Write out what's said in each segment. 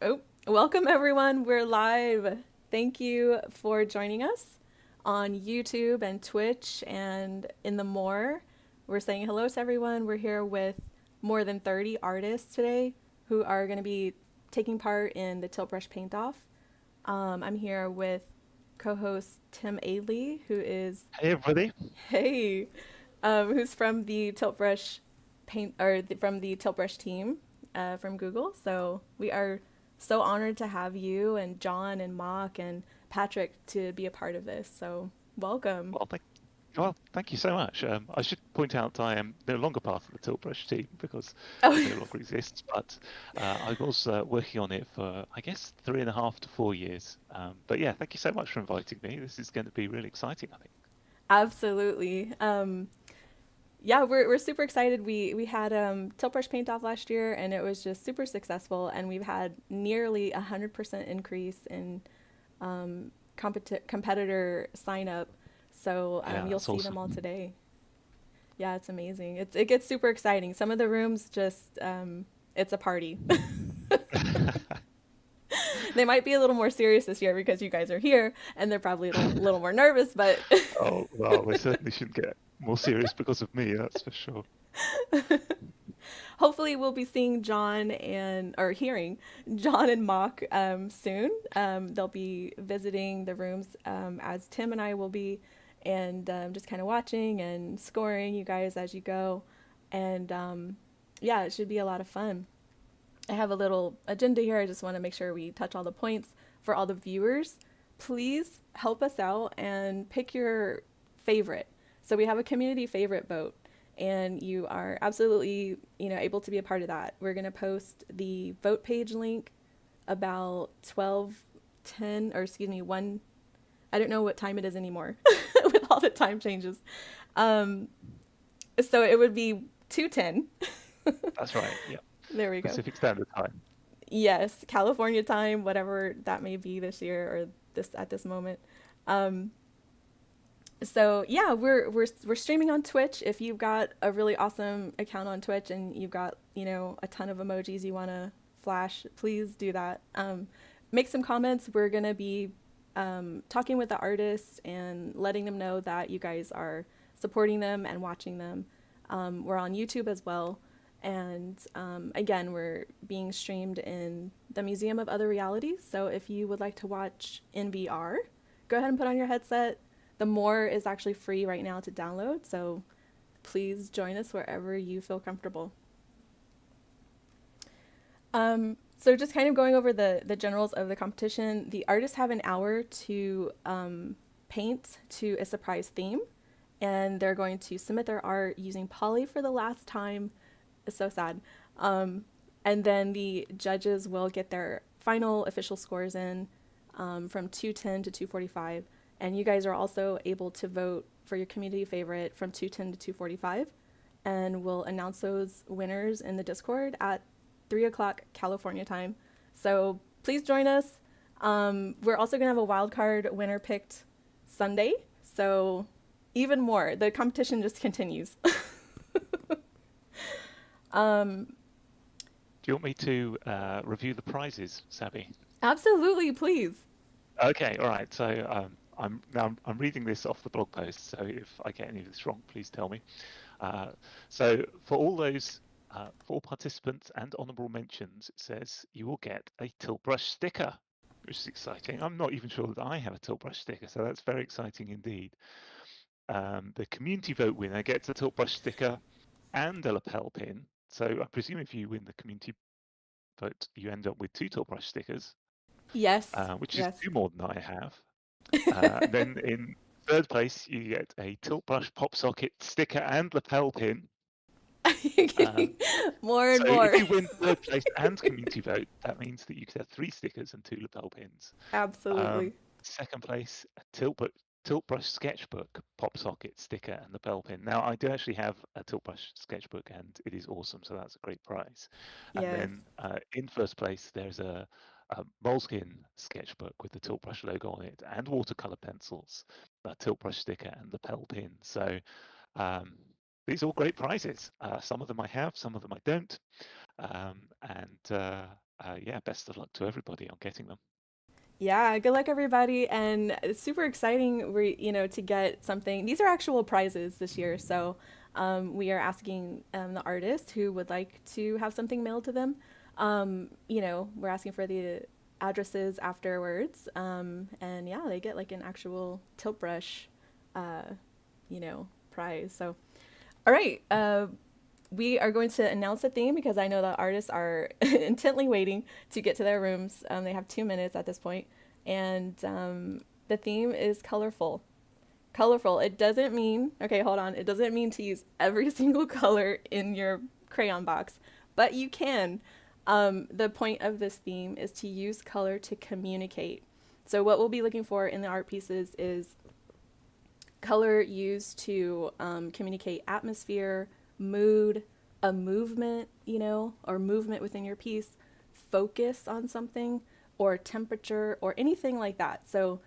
Oh, welcome everyone. We're live. Thank you for joining us on YouTube and Twitch and in the more. We're saying hello to everyone. We're here with more than 30 artists today who are going to be taking part in the Tilt Brush Paint Off. I'm here with co-host 𝗃𝗃𝗲𝗍, who is Hey everybody. hey, who's from the Tilt Brush paint from the Tilt Brush team from Google. So we are so honored to have you and John and Mock and Patrick to be a part of this. So welcome. Well, thank you so much. I should point out I am no longer part of the Tilt Brush team because it Oh, no longer exists, but I was working on it for, I guess, 3.5 to 4 years. But yeah, thank you so much for inviting me. This is going to be really exciting, I think. absolutely. Yeah, we're super excited. We had Tilt Brush Paint Off last year, and it was just super successful. And we've had nearly 100% increase in competitor sign up. So Yeah, you'll that's see them all awesome. today. Yeah, it's amazing. It gets super exciting. Some of the rooms just it's a party. They might be a little more serious this year because you guys are here, and they're probably a little more nervous. But Oh, well, we certainly shouldn't get more serious because of me, that's for sure. hopefully we'll be seeing John and or hearing John and Mock soon. They'll be visiting the rooms as Tim and I will be, and just kind of watching and scoring you guys as you go. And yeah, it should be a lot of fun. I have a little agenda here. I just want to make sure we touch all the points for all the viewers. Please help us out and pick your favorite. So we have a community favorite vote, and you are absolutely, able to be a part of that. We're going to post the vote page link about 12:10, or excuse me, 1. I don't know what time it is anymore with all the time changes. Um, so it would be 2:10. That's right, yeah. There we go. Pacific Standard Time. Yes, California time, whatever that may be this year or this at this moment. Um, so yeah, we're streaming on Twitch. If you've got a really awesome account on Twitch and you've got a ton of emojis you want to flash, please do that. Make some comments. We're gonna be talking with the artists and letting them know that you guys are supporting them and watching them. We're on YouTube as well. And again, we're being streamed in the Museum of Other Realities. So if you would like to watch in VR, go ahead and put on your headset. The more is actually free right now to download. So please join us wherever you feel comfortable. So just kind of going over the generals of the competition, the artists have an hour to paint to a surprise theme, and they're going to submit their art using Poly for the last time. It's so sad. And then the judges will get their final official scores in from 210 to 245. And you guys are also able to vote for your community favorite from 210 to 245. And we'll announce those winners in the Discord at 3 o'clock California time. So please join us. We're also going to have a wild card winner picked Sunday. So even more, the competition just continues. um, Do you want me to review the prizes, Sabby? Absolutely, please. Okay, all right. So I'm reading this off the blog post. So if I get any of this wrong, please tell me. So for all participants and honourable mentions, it says you will get a tilt brush sticker, which is exciting. I'm not even sure that I have a tilt brush sticker, so that's very exciting indeed. The community vote winner gets a tilt brush sticker and a lapel pin. So I presume if you win the community vote, you end up with 2 tilt brush stickers, Yes, which is yes. 2 more than I have. Then in third place, you get a tilt brush pop socket sticker and lapel pin. Um, More and so more. if you win third place and community vote, that means that you could have 3 stickers and 2 lapel pins. Absolutely. Second place, a tilt brush sketchbook pop socket sticker and lapel pin. Now I do actually have a tilt brush sketchbook and it is awesome, so that's a great prize. And Yes. then in first place, there's a Moleskine sketchbook with the tilt brush logo on it and watercolor pencils, a tilt brush sticker and lapel pin. So um, these are all great prizes. Some of them I have, some of them I don't. And yeah, best of luck to everybody on getting them. Yeah, good luck everybody, and it's super exciting. To get something. These are actual prizes this year, so we are asking the artists who would like to have something mailed to them. We're asking for the addresses afterwards, and yeah, they get like an actual tilt brush, prize. So, all right. We are going to announce a theme because I know the artists are intently waiting to get to their rooms. They have 2 minutes at this point, and the theme is colorful. Colorful. It doesn't mean, okay, hold on. It doesn't mean to use every single color in your crayon box, but you can. The point of this theme is to use color to communicate. So what we'll be looking for in the art pieces is color used to communicate atmosphere, mood, a movement, or movement within your piece, focus on something, or temperature, or anything like that. So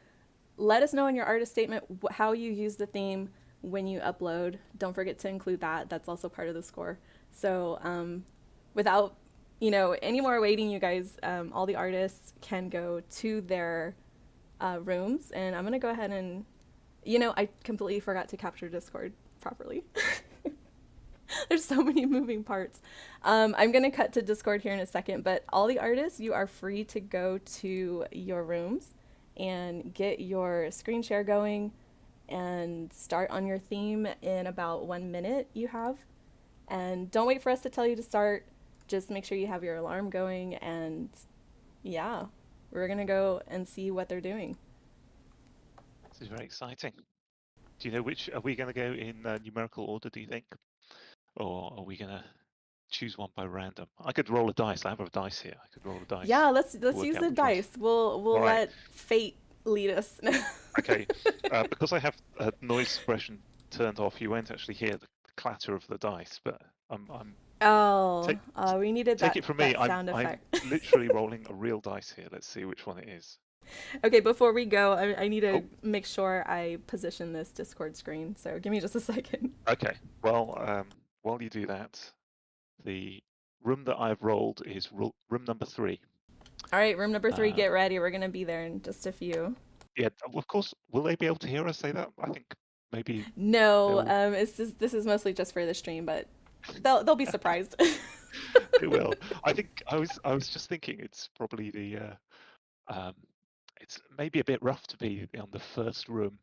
let us know in your artist statement how you use the theme when you upload. Don't forget to include that. That's also part of the score. So without any more waiting, you guys, all the artists can go to their rooms, and I'm gonna go ahead and I completely forgot to capture Discord properly. There's so many moving parts. I'm going to cut to Discord here in a second, but all the artists, you are free to go to your rooms and get your screen share going and start on your theme in about 1 minute you have. And don't wait for us to tell you to start. Just make sure you have your alarm going, and yeah, we're going to go and see what they're doing. This is very exciting. Do you know which, are we going to go in numerical order, do you think? Or are we going to choose one by random? I could roll a dice. I have a dice here. I could roll a dice. Yeah, let's use the dice. We'll let fate lead us. Okay, because I have noise suppression turned off, you won't actually hear the clatter of the dice. But we needed that. Take it from me. Sound effect. I'm literally rolling a real dice here. Let's see which one it is. Okay, before we go, I need to make sure I position this Discord screen. So give me just a second. Okay. Well, while you do that, the room that I've rolled is room number 3. All right, room number 3, get ready. We're going to be there in just a few. Yeah, of course. Will they be able to hear us say that? I think maybe. No, this is mostly just for the stream, but they'll be surprised. They will. I think I was just thinking it's probably it's maybe a bit rough to be on the first room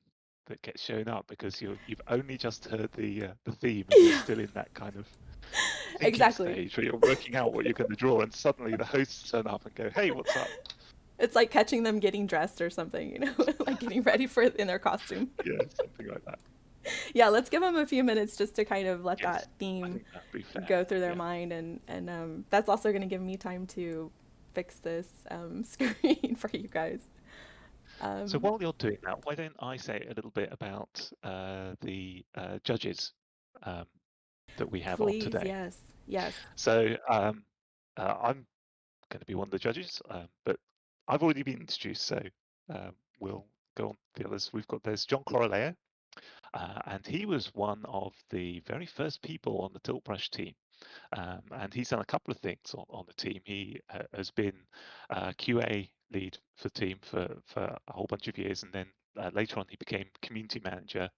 that gets shown up because you've only just heard the theme and you're still in that kind of exactly stage where you're working out what you're going to draw, and suddenly the hosts turn up and go, "Hey, what's up?" It's like catching them getting dressed or something, like getting ready in their costume. Yeah, something like that. Yeah, let's give them a few minutes just to kind of let that theme go through their mind, and that's also going to give me time to fix this screen for you guys. So while you're doing that, why don't I say a little bit about the judges that we have on today? Yes. So I'm going to be one of the judges, but I've already been introduced, so we'll go on to the others. There's John Cloraleo, and he was one of the very first people on the tilt brush team. And he's done a couple of things on the team. He has been QA lead for the team for a whole bunch of years, and then later on he became community manager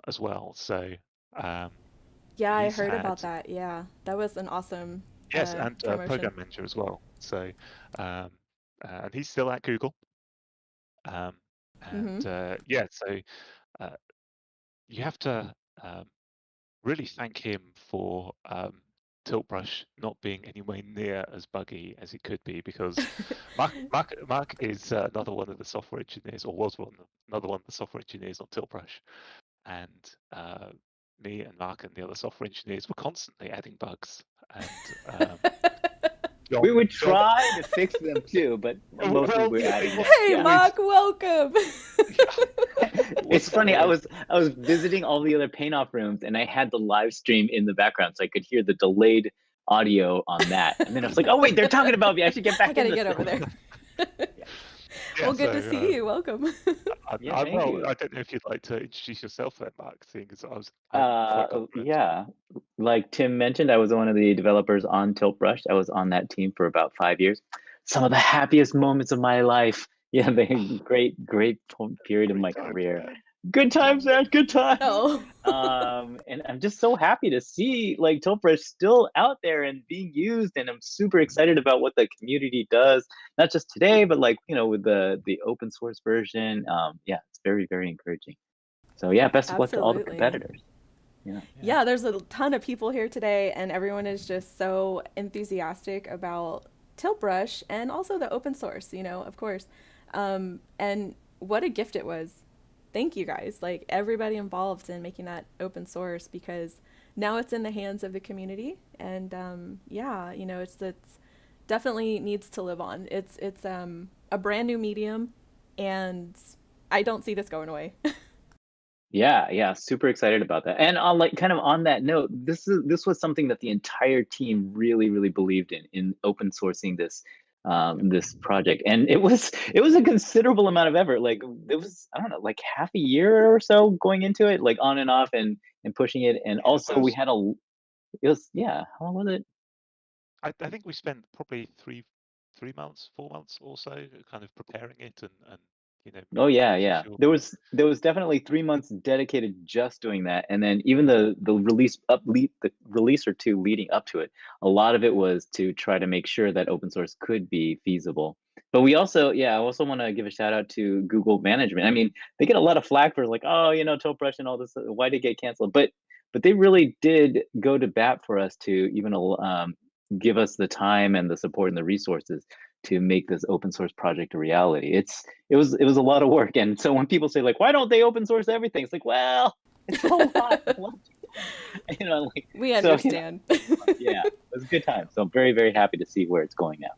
as well. So yeah, I heard about that. Yeah, that was an awesome and program manager as well. So and he's still at Google. So you have to really thank him for tilt brush not being anywhere near as buggy as it could be, because Mark is another one of the software engineers, or was another one of the software engineers on tilt brush, and me and Mark and the other software engineers were constantly adding bugs, and we would try to fix them too, but mostly we're adding them. Hey, Mark, welcome. It's funny. I was visiting all the other paint-off rooms, and I had the live stream in the background, so I could hear the delayed audio on that. And then I was like, "Oh wait, they're talking about me. I should get back." I gotta get over there. Well, Yeah, good to so see you. Welcome. Yeah, thank well, you. I don't know if you'd like to introduce yourself then, Mark, seeing as I'm quite confident. Yeah, like Tim mentioned, I was one of the developers on Tiltbrush. I was on that team for about 5 years. Some of the happiest moments of my life. Yeah, the great period of Great my times, career. man. Good times, man. Good times. Oh. And I'm just so happy to see like Tiltbrush still out there and being used, and I'm super excited about what the community does, not just today, but like with the open source version. Yeah, it's very encouraging. So yeah, best of luck to all the Absolutely. competitors. Yeah. Yeah, there's a ton of people here today, and everyone is just so enthusiastic about Tiltbrush and also the open source, of course. And what a gift it was. Thank you guys, like everybody involved in making that open source, because now it's in the hands of the community, and yeah, it's definitely needs to live on. It's a brand new medium, and I don't see this going away. Yeah, super excited about that. And on like kind of on that note, this was something that the entire team really believed in open sourcing this project. And it was a considerable amount of effort. Like it was, I don't know, like half a year or so going into it, like on and off and pushing it. And Yeah, also we had it was, yeah, how long was it? I think we spent probably 3 months, 4 months or so, kind of preparing it and Oh yeah, making yeah. sure. There was definitely 3 months dedicated just doing that, and then even the release or two leading up to it, a lot of it was to try to make sure that open source could be feasible. But I also want to give a shout out to Google management. I mean, they get a lot of flack for like, oh, Tiltbrush and all this. Why did it get canceled? But they really did go to bat for us to even give us the time and the support and the resources to make this open source project a reality. It was a lot of work, and so when people say like, why don't they open source everything? It's like, well, it's a lot. Like We so. understand. Yeah, it was a good time. So I'm very happy to see where it's going now.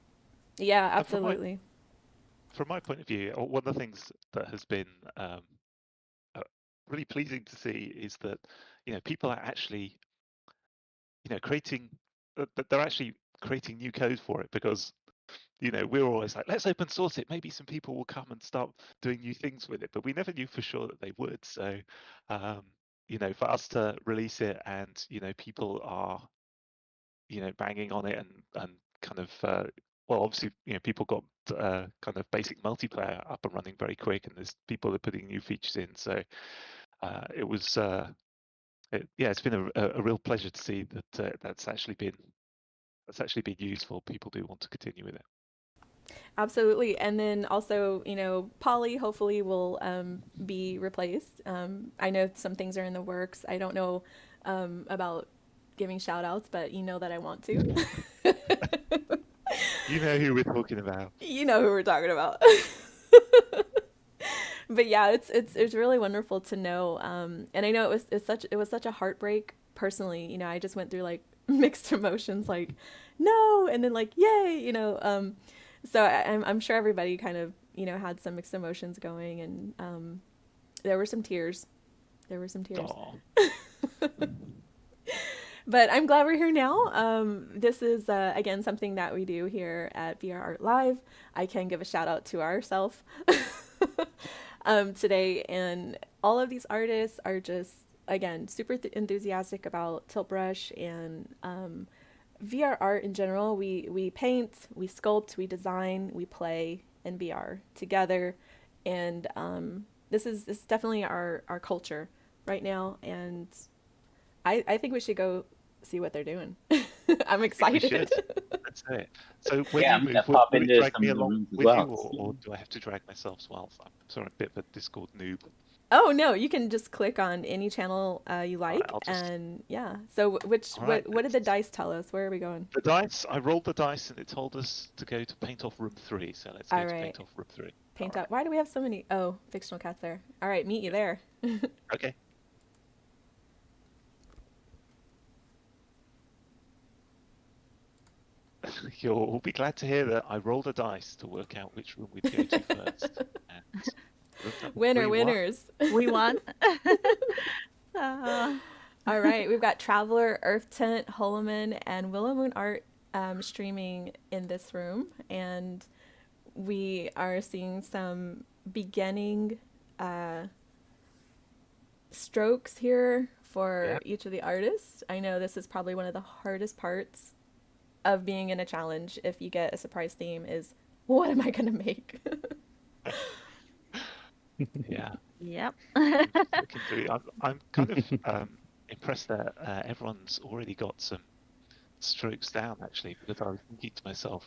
Yeah, And absolutely. from my point of view, one of the things that has been uh, really pleasing to see is that people are actually creating that they're actually creating new code for it, because we're always like, let's open source it, maybe some people will come and start doing new things with it, but we never knew for sure that they would. So um, for us to release it, and people are banging on it, and kind of well, obviously people got kind of basic multiplayer up and running very quick, and there's people that are putting new features in. So it was it's been a real pleasure to see that that's actually been useful. People do want to continue with it. Absolutely. And then also, Polly hopefully will be replaced. I know some things are in the works. I don't know about giving shout outs, but you know that I want to. You know who we're talking about. You know who we're talking about. But yeah, it's really wonderful to know. And I know it was such a heartbreak personally. I just went through like mixed emotions, like no, and then like yay. So I'm sure everybody kind of had some mixed emotions going, and there were some tears. There were some tears. But I'm glad we're here now. This is again something that we do here at VRArtLive. I can give a shout out to ourselves today, and all of these artists are just again super enthusiastic about Tiltbrush and VR art in general. We paint, we sculpt, we design, we play in VR together, and this is definitely our culture right now, and I think we should go see what they're doing. I'm excited. We should. That's it. So when Yeah, you I'm move, gonna will pop you into drag some me of the along rooms as with you, well. or do I have to drag myself as well? I'm sorry, I'm a bit of a Discord noob. Oh no, you can just click on any channel you like, I'll just. and yeah. So what did the dice tell us? Where are we going? The dice. I rolled the dice, and it told us to go to paint off room 3. So let's go All to right. paint off room 3. Paint All up. Why do we have so many? Oh, fictional cats there. All right, meet you there. right. Okay. You'll be glad to hear that I rolled a dice to work out which room we'd go to first. And room number 3 won. Winners. We won. All right, we've got Traveler, Earthtent, HOLOMAN, and Willow Moon Art streaming in this room, and we are seeing some beginning strokes here for each of the artists. I know this is probably one of the hardest parts of being in a challenge if you get a surprise theme is, what am I going to make? Yeah. Yep. Looking through, I'm kind of impressed that everyone's already got some strokes down, actually, because I was thinking to myself,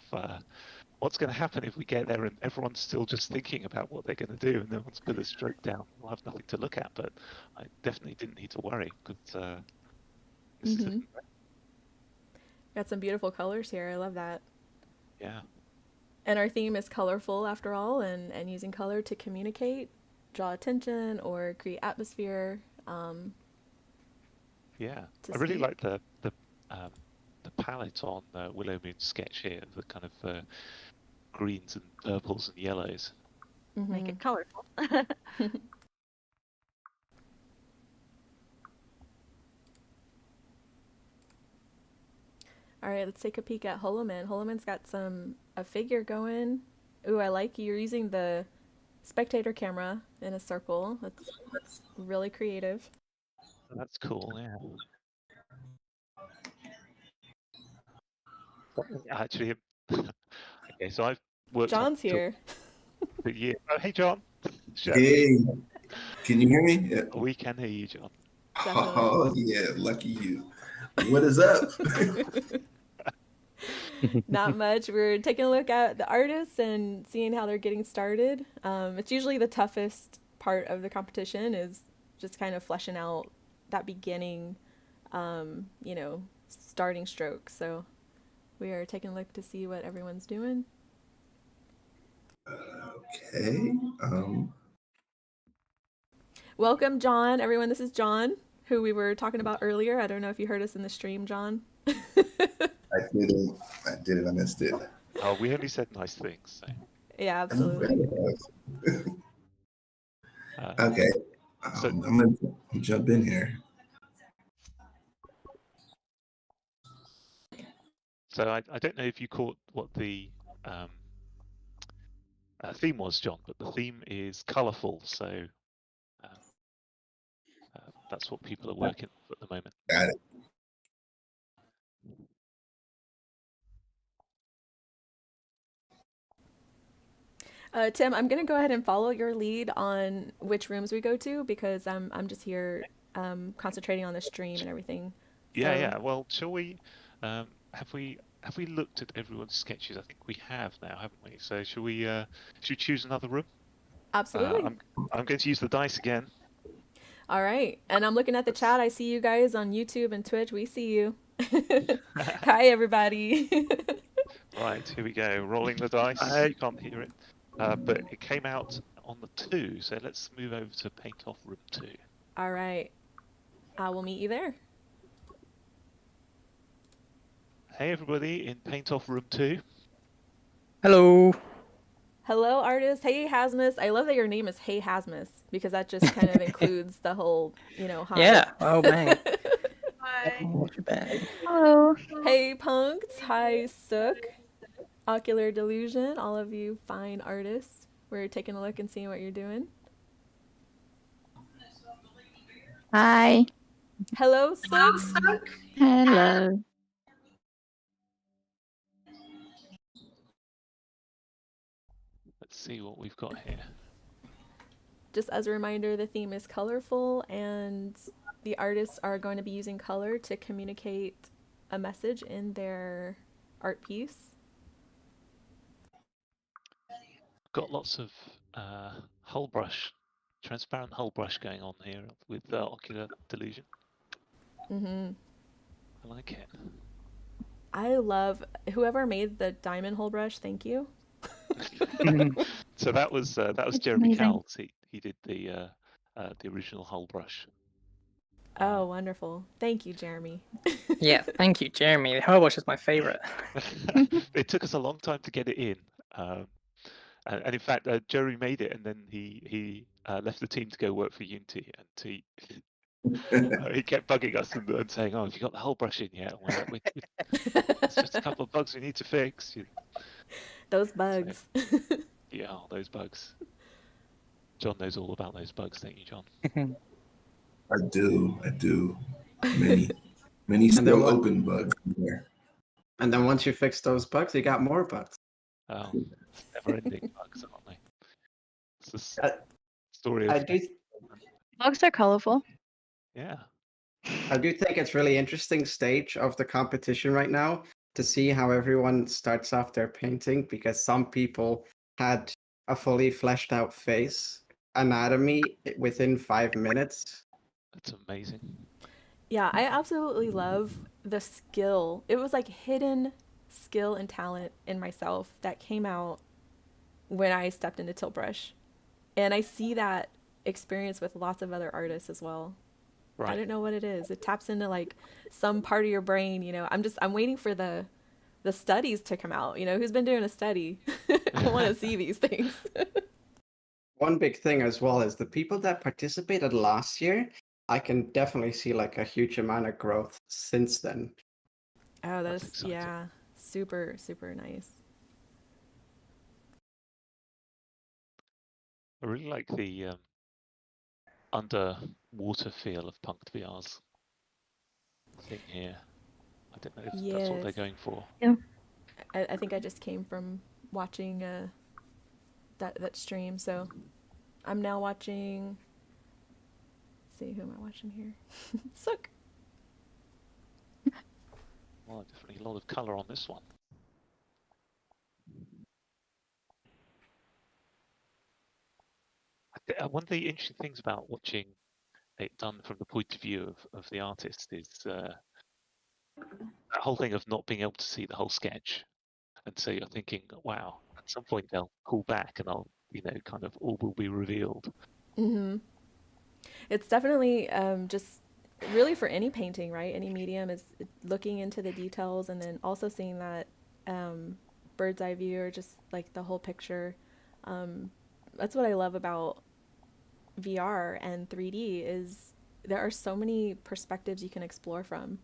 what's going to happen if we get there and everyone's still just thinking about what they're going to do and no one's put a stroke down? We'll have nothing to look at, but I definitely didn't need to worry because this is Got some beautiful colors here. I love that. yeah. And our theme is colorful after all, and using color to communicate, draw attention, or create atmosphere. Yeah, To I really speak. like the palette on Willow Moon's sketch here, the kind of greens and purples and yellows. Make it colorful. All right, let's take a peek at HOLOMAN. HOLOMAN's got a figure going. Ooh, I like you're using the spectator camera in a circle. That's really creative. That's cool, yeah. Actually, okay, so I've worked John's on here. for years. Oh, hey, John. Hey, can you hear me? Yeah. We can hear you, John. Oh, yeah, lucky you. What is up? Not much. We're taking a look at the artists and seeing how they're getting started. It's usually the toughest part of the competition is just kind of fleshing out that beginning, starting stroke. So we are taking a look to see what everyone's doing. Okay. Welcome, John. Everyone, this is John, who we were talking about earlier. I don't know if you heard us in the stream, John. I didn't. I missed it. Oh, we only said nice things. So. Yeah, absolutely. Okay. So, I'm going to jump in here. So I don't know if you caught what the theme was, John, but the theme is colourful. So that's what people are working with at the moment. Got it. Tim, I'm gonna go ahead and follow your lead on which rooms we go to because I'm just here concentrating on the stream and everything. Yeah, So- yeah. Well, shall we? Have we looked at everyone's sketches? I think we have now, haven't we? So should we choose another room? Absolutely. I'm going to use the dice again. All right. And I'm looking at the chat. I see you guys on YouTube and Twitch. We see you. Hi, everybody. Right, here we go. Rolling the dice. You can't hear it, but it came out on the 2. So let's move over to paint off room 2. All right. I will meet you there. Hey everybody in paint off room 2. Hello. Hello, artist. HeyHazmus. I love that your name is HeyHazmus because that just kind of includes the whole, hi. Yeah. Oh man. Hi. Not too bad. Hello. Hey, punks. Hi, Sook. Oculardelusion. All of you fine artists. We're taking a look and seeing what you're doing. Hi. Hello, Sook. Hello. Let's see what we've got here. Just as a reminder, the theme is colorful and the artists are going to be using color to communicate a message in their art piece. Got lots of hull brush, transparent hull brush going on here with ocular delusion. Mm-hmm. I like it. I love whoever made the diamond hole brush. Thank you. So that was Jeremy Cowles. He did the original hull brush. Oh, wonderful. Thank you, Jeremy. Yeah. Thank you, Jeremy. The Hellwash is my favorite. It took us a long time to get it in, and in fact, Jeremy made it, and then he left the team to go work for Unity, and he kept bugging us and saying, "Oh, have you got the hull brush in yet?" And we're like, "It's just a couple of bugs we need to fix." Those bugs. Yeah, those bugs. John knows all about those bugs, don't you, John? I do. Many And then still what? open bugs in there. And then once you fix those bugs, you got more bugs. Oh, it's never-ending bugs, aren't they? It's the I, story I of do Bugs are colorful. yeah. I do think it's really interesting stage of the competition right now to see how everyone starts off their painting, because some people had a fully fleshed out face anatomy within 5 minutes. That's amazing. Yeah, I absolutely love the skill. It was like hidden skill and talent in myself that came out when I stepped into tilt brush. And I see that experience with lots of other artists as well. I Right. don't know what it is. It taps into like some part of your brain, you know. I'm waiting for the studies to come out. You know, who's been doing a study? I want to see these things. One big thing as well is the people that participated last year, I can definitely see like a huge amount of growth since then. Oh, That's that's exciting. yeah, super super nice. I really like the underwater feel of punktVR's thing here. I don't know if that's what they're Yes. going for. I think I just came from watching that stream, so I'm now watching. Let's see, who am I watching here? Sook. Well, definitely a lot of colour on this one. One of the interesting things about watching it done from the point of view of the artist is that whole thing of not being able to see the whole sketch. And so you're thinking, wow, at some point they'll call back and I'll, kind of all will be revealed. Mm-hmm. It's definitely just really for any painting, right? Any medium is looking into the details and then also seeing that bird's eye view or just like the whole picture. That's what I love about VR and 3D is there are so many perspectives you can explore from.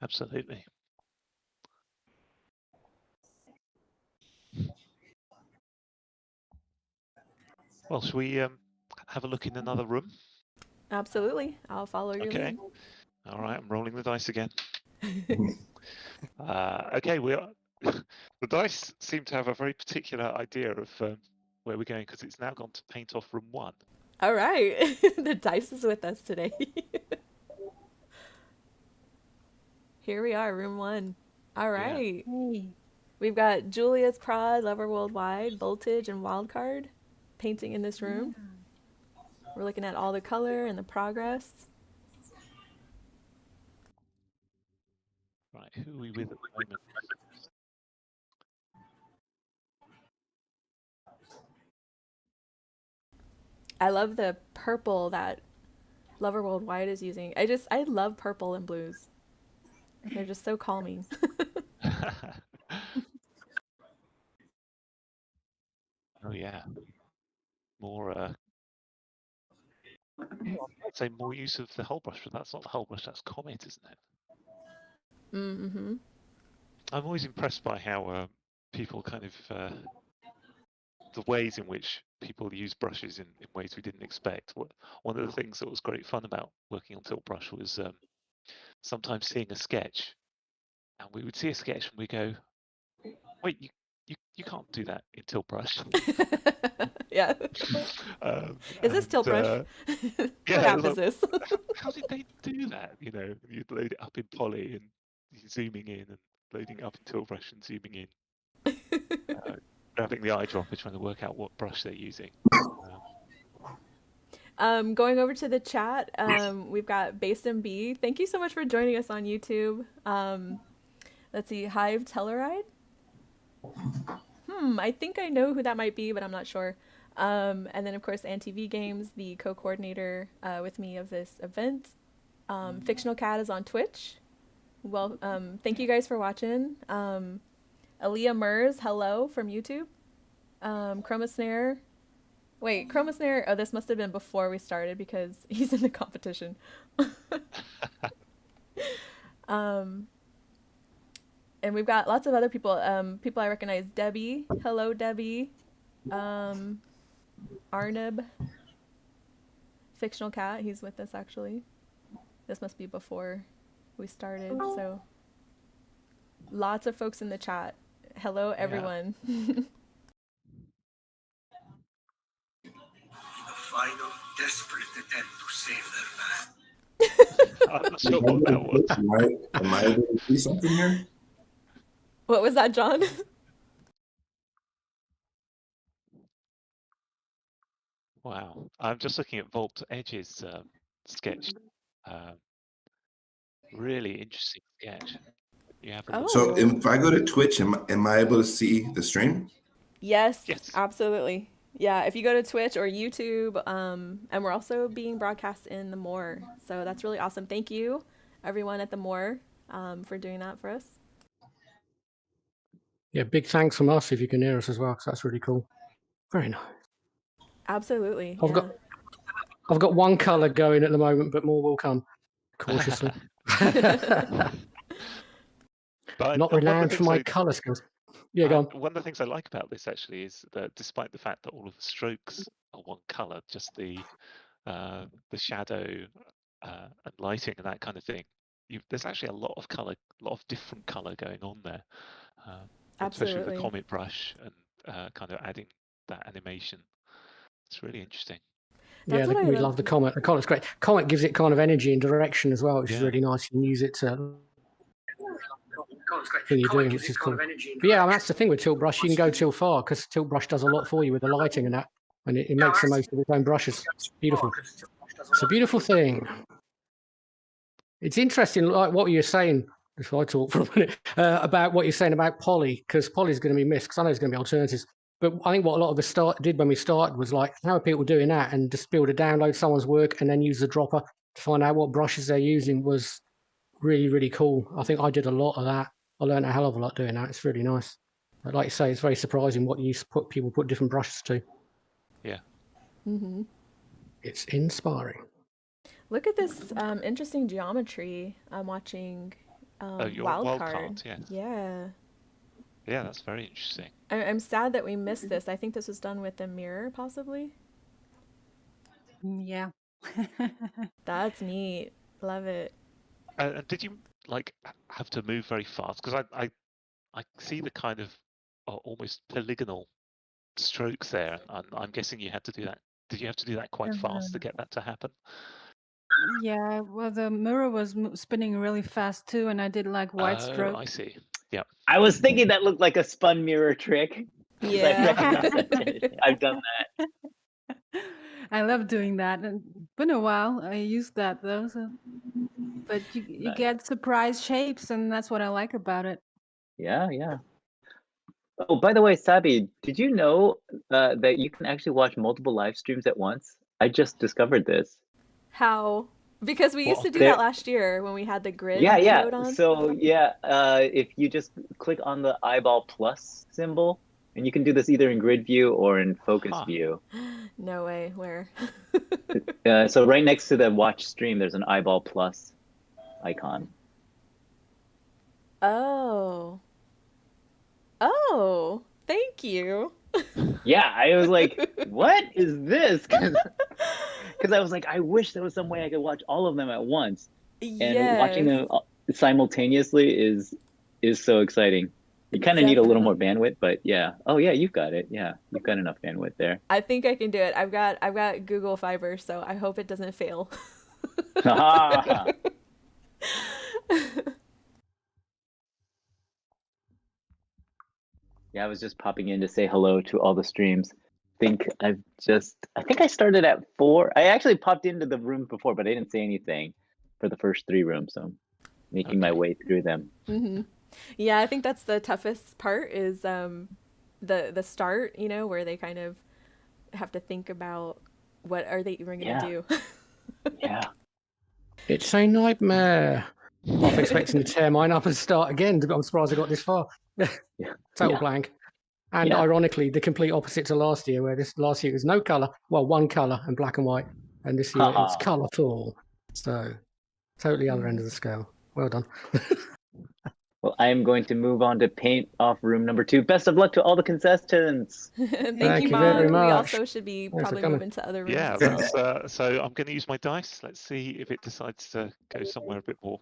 Absolutely. Well, shall we have a look in another room? Absolutely. I'll follow your Okay. lead. All right, I'm rolling the dice again. Okay, we are. The dice seem to have a very particular idea of where we're going because it's now gone to paint off room 1. All right. The dice is with us today. Here we are, room 1. All right. Hey. We've got JuliusProd, LUVRworldwide, Voltage, and Wildcard painting in this room. We're looking at all the color and the progress. Right, who are we with at the moment? I love the purple that LUVRworldwide is using. I love purple and blues. They're just so calming. Oh yeah, more. I'd say more use of the whole brush, but that's not the whole brush. That's Comet, isn't it? Mm-hmm. I'm always impressed by how people kind of the ways in which people use brushes in ways we didn't expect. One of the things that was great fun about working on Tilt Brush was sometimes seeing a sketch, and we would see a sketch and we go, "Wait, you can't do that in Tilt Brush." Yeah. Is this Tilt Brush? What Yeah, app it's is this? how did they do that? You'd load it up in Poly and you're zooming in and loading it up in Tilt Brush and zooming in. Grabbing the eyedropper, trying to work out what brush they're using. Going over to the chat, we've got Basin B. Thank you so much for joining us on YouTube. Let's see, Hive Telluride. I think I know who that might be, but I'm not sure. And then, of course, Anti-V Games, the co-coordinator with me of this event. Fictional Cat is on Twitch. Well, thank you guys for watching. Aaliyah Mers, hello from YouTube. Chromasnare. Wait, Chromasnare. Oh, this must have been before we started because he's in the competition. And we've got lots of other people. People I recognize. Debbie. Hello, Debbie. Arnib. Fictional cat. He's with us actually. This must be before we started. So lots of folks in the chat. Hello, everyone. The final desperate attempt to save their man. I'm not sure what that was. Am I able to see something here? What was that, John? Wow. I'm just looking at VRArtLive's sketch. Really interesting sketch. You have a look. So if I go to Twitch, am I able to see the stream? Yes, Yes. absolutely. Yeah, if you go to Twitch or YouTube, and we're also being broadcast in the More. So that's really awesome. Thank you, everyone at the More, for doing that for us. Yeah, big thanks from us if you can hear us as well, because that's really cool. Very nice. Absolutely. I've got one colour going at the moment, but more will come cautiously. But Not one of the renowned for things my I- colour skills. Yeah, go on. One of the things I like about this actually is that despite the fact that all of the strokes are one color, just the shadow and lighting and that kind of thing, there's actually a lot of color, a lot of different color going on there. Especially with the Absolutely. Comet brush and kind of adding that animation. It's really interesting. Yeah, That's what I we love. love the Comet. The Comet's great. Comet gives it kind of energy and direction as well, which is Yeah. really nice. You can use it to thing you're doing, which is cool. But yeah, that's the thing with tilt brush. You can go tilt far because tilt brush does a lot for you with the lighting and that, and it makes the most of its own brushes. Beautiful. It's a beautiful thing. It's interesting, like what you're saying. If I talk for a minute about what you're saying about poly, because poly is going to be missed. Because I know there's going to be alternatives. But I think what a lot of us did when we started was like, how are people doing that? And just be able to download someone's work and then use the dropper to find out what brushes they're using was really, really cool. I think I did a lot of that. I learned a hell of a lot doing that. It's really nice. But like you say, it's very surprising what people put different brushes to. Yeah. Mm-hmm. It's inspiring. Look at this interesting geometry. I'm watching Your Wildcard. Wildcard, yes. Yeah. Yeah, that's very interesting. I'm sad that we missed this. I think this was done with the mirror, possibly. Yeah. That's neat. Love it. And did you like have to move very fast? Because I see the kind of almost polygonal strokes there, and I'm guessing you had to do that. Did you have to do that quite fast to get that to happen? Yeah, well, the mirror was spinning really fast too, and I did like wide Oh, stroke. I see. Yeah. I was thinking that looked like a spun mirror trick. 'Cause I Yeah. recognized that. I've done that. I love doing that. And been a while I used that though. So. But you Nice. get surprise shapes, and that's what I like about it. Yeah, yeah. Oh, by the way, Sabi, did you know that you can actually watch multiple live streams at once? I just discovered this. How? Because we used to do There- that last year when we had the grid Yeah, yeah. mode on. So yeah, if you just click on the eyeball plus symbol, and you can do this either in grid view or in focus Huh. view. No way. Where? So right next to the watch stream, there's an eyeball plus icon. Oh. Oh. Thank you. Yeah, I was like, what is this? Because I was like, I wish there was some way I could watch all of them at once. And watching them simultaneously is so exciting. You kind of need a little more bandwidth, but yeah. Oh yeah, you've got it. Yeah, you've got enough bandwidth there. I think I can do it. I've got Google Fiber, so I hope it doesn't fail. Ah. Yeah, I was just popping in to say hello to all the streams. I think I started at 4. I actually popped into the room before, but I didn't say anything for the first 3 rooms, so I'm making my way through them. Mm-hmm. Yeah, I think that's the toughest part is the start, you know, where they kind of have to think about what are they even going to do. Yeah. It's a nightmare. I was expecting to tear mine up and start again. I'm surprised I got this far. Total blank. And ironically, the complete opposite to last year, where last year was no colour. Well, one colour and black and white. And this year it's colourful. So totally other end of the scale. Well done. Well, I am going to move on to paint off room number 2. Best of luck to all the contestants. Thank you, very Mog. We much. also should be Thanks for probably coming. moving to other rooms Yeah, as well. let's, so I'm going to use my dice. Let's see if it decides to go somewhere a bit more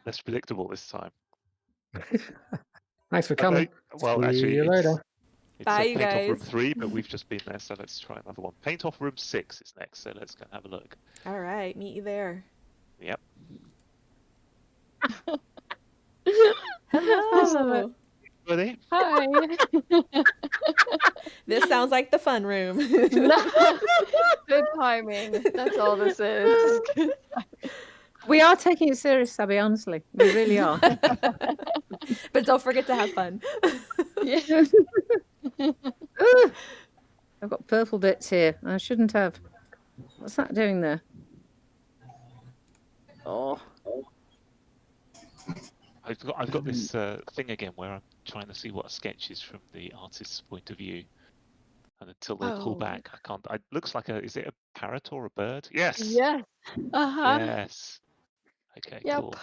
less predictable this time. Thanks for Okay, coming. well, See actually, you later. it's Bye, a you paint off room guys. 3, but we've just been there, so let's try another one. Paint off room 6 is next, so let's go and have a look. All right, meet you there. Yep. Hello. Ready? Hi. This sounds like the fun room. Good timing. That's all this is. We are taking it serious, Sabby, honestly. We really are. But don't forget to have fun. Yeah. I've got purple bits here. I shouldn't have. What's that doing there? Oh. I've got this thing again where I'm trying to see what a sketch is from the artist's point of view. And until they pull back, I can't. It looks like is it a parrot or a bird? Yes. Yes. Uh-huh. Yes. Okay, Yep. cool.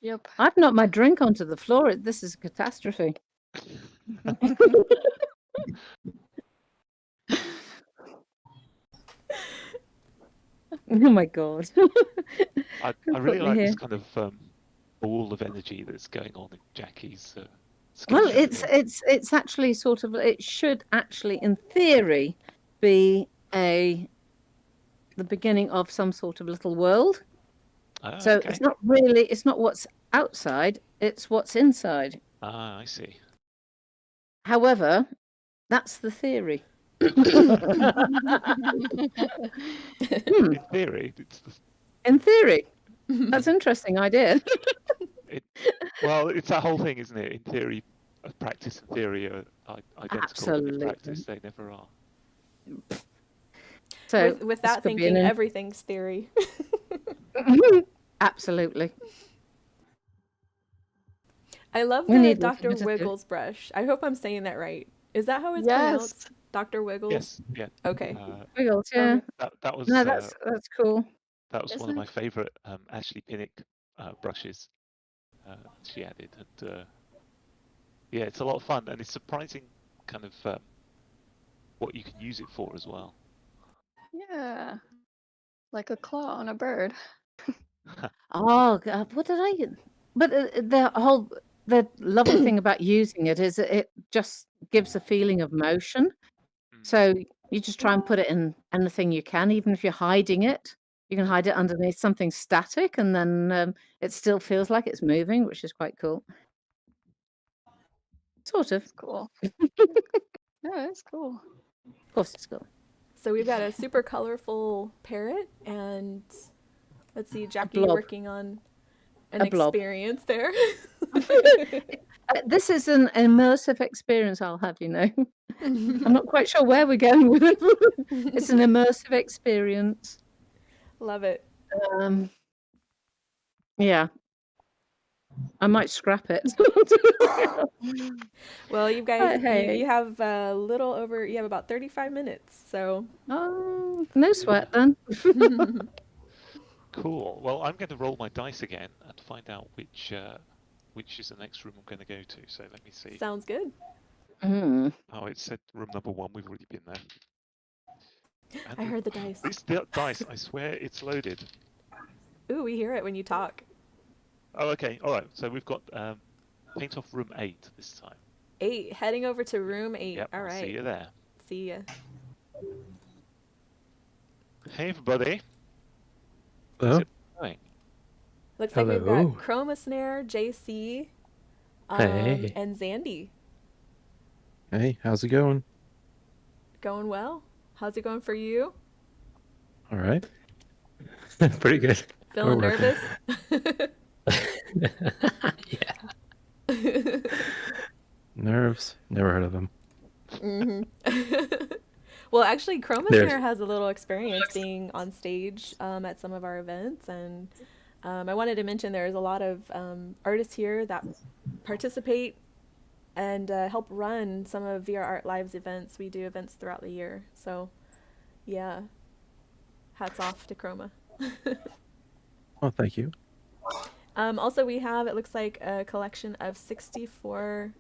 Yep. I've knocked my drink onto the floor. This is a catastrophe. Oh my god. I really like this kind of ball of energy that's going on in Jackie's Well, sketch. it's actually sort of, it should actually, in theory, be the beginning of some sort of little world. Ah, So okay. it's not really, it's not what's outside, it's what's inside. Ah, I see. However, that's the theory. In theory, In theory. That's an interesting idea. well, it's that whole thing, isn't it? In theory, practice and theory are identical. Absolutely. In practice, they never are. So with this that could be thinking, an everything's theory. Absolutely. I love We the need Dr. to do- Wiggles brush. I hope I'm saying that right. Is that how it's Yes. pronounced? Dr. Wiggles? Yes, yeah. Okay. Wiggles, yeah. That was No, that's cool. that was one Isn't of it? my favourite Ashley Pinnock brushes she added, and yeah, it's a lot of fun, and it's surprising kind of what you can use it for as well. Yeah. Like a claw on a bird. Oh, God, what did I? But the lovely thing about using it is it just gives a feeling of motion. So you just try and put it in anything you can, even if you're hiding it. You can hide it underneath something static, and then it still feels like it's moving, which is quite cool. Sort of. It's cool. Yeah, it's cool. Of course, it's cool. So we've got a super colorful parrot, and let's see, Jackie blob. working on an A blob. experience there. This is an immersive experience, I'll have you know. I'm not quite sure where we're going with it. It's an immersive experience. Love it. Yeah. I might scrap it. Well, you guys, Hey. you have a little over, you have about 35 minutes, so. Oh, no sweat then. Cool. Well, I'm going to roll my dice again and find out which is the next room I'm going to go to. So let me see. Sounds good. Mm. Oh, it said room number 1. We've already been there. And I heard the dice. This dice, I swear, it's loaded. Ooh, we hear it when you talk. Oh, okay. All right. So we've got paint off room 8 this time. 8, heading over to room 8. Yep. All I'll right. see you there. See ya. Hey, everybody. Hello. How's it going? Looks like we've Hello. got chromasnare, JC, Hey. and Zandy. Hey, how's it going? Going well? How's it going for you? All right. Pretty good. Feeling We're working. nervous? Nerves. Never heard of them. Well, actually, chromasnare There's- has a little experience being on stage at some of our events, and I wanted to mention there's a lot of artists here that participate and help run some of VRArtLive's events. We do events throughout the year, so yeah, hats off to Chroma. Oh, thank you. Also, we have, it looks like, a collection of 64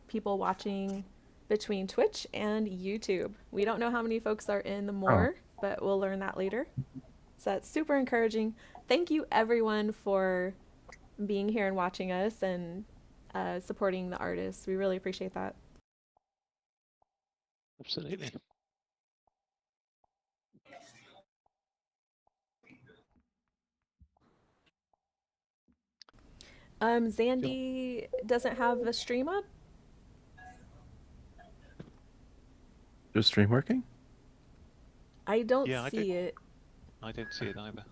people watching between Twitch and YouTube. We don't know how many folks are in the more, but we'll learn that later. So that's super encouraging. Thank you, everyone, for being here and watching us and supporting the artists. We really appreciate that. Absolutely. Zandy doesn't have a stream up. Is the stream working? I don't see it. I don't see it either.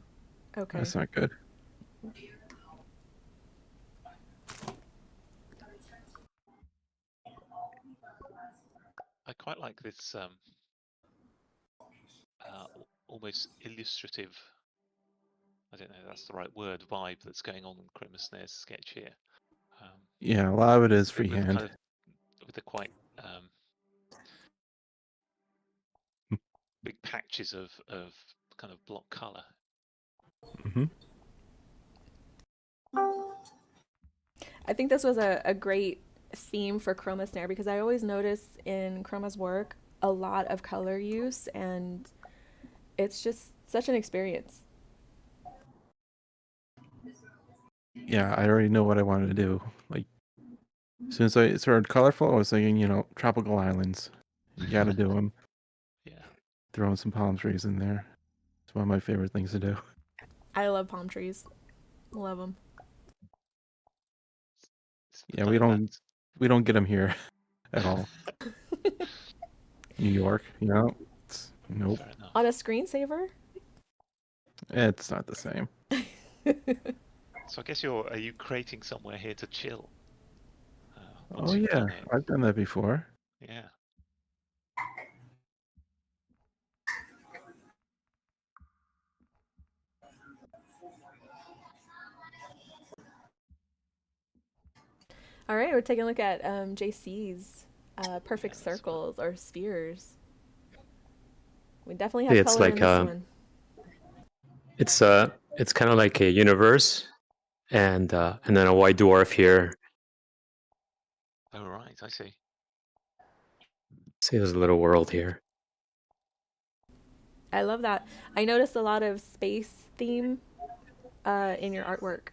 Okay. That's not good. I quite like this almost illustrative, I don't know if that's the right word, vibe that's going on in ChromasNare's sketch here. Yeah, a lot of it is with freehand. kind of, with the quite big patches of kind of block color. Mm-hmm. I think this was a great theme for ChromasNare because I always notice in Chroma's work a lot of color use, and it's just such an experience. Yeah, I already know what I wanted to do. Like, as soon as I started colorful, I was thinking, you know, tropical islands. You got to do them. Yeah. Throwing some palm trees in there. It's one of my favorite things to do. I love palm trees. Love them. Yeah, we don't get them here at all. New York, you know, nope. On a screensaver? It's not the same. So I guess are you creating somewhere here to chill? Oh yeah, I've done that before. Yeah. All right, we're taking a look at JC's perfect circles or spheres. We definitely have color in this one. It's kind of like a universe, and then a white dwarf here. Oh right, I see. See, there's a little world here. I love that. I noticed a lot of space theme in your artwork.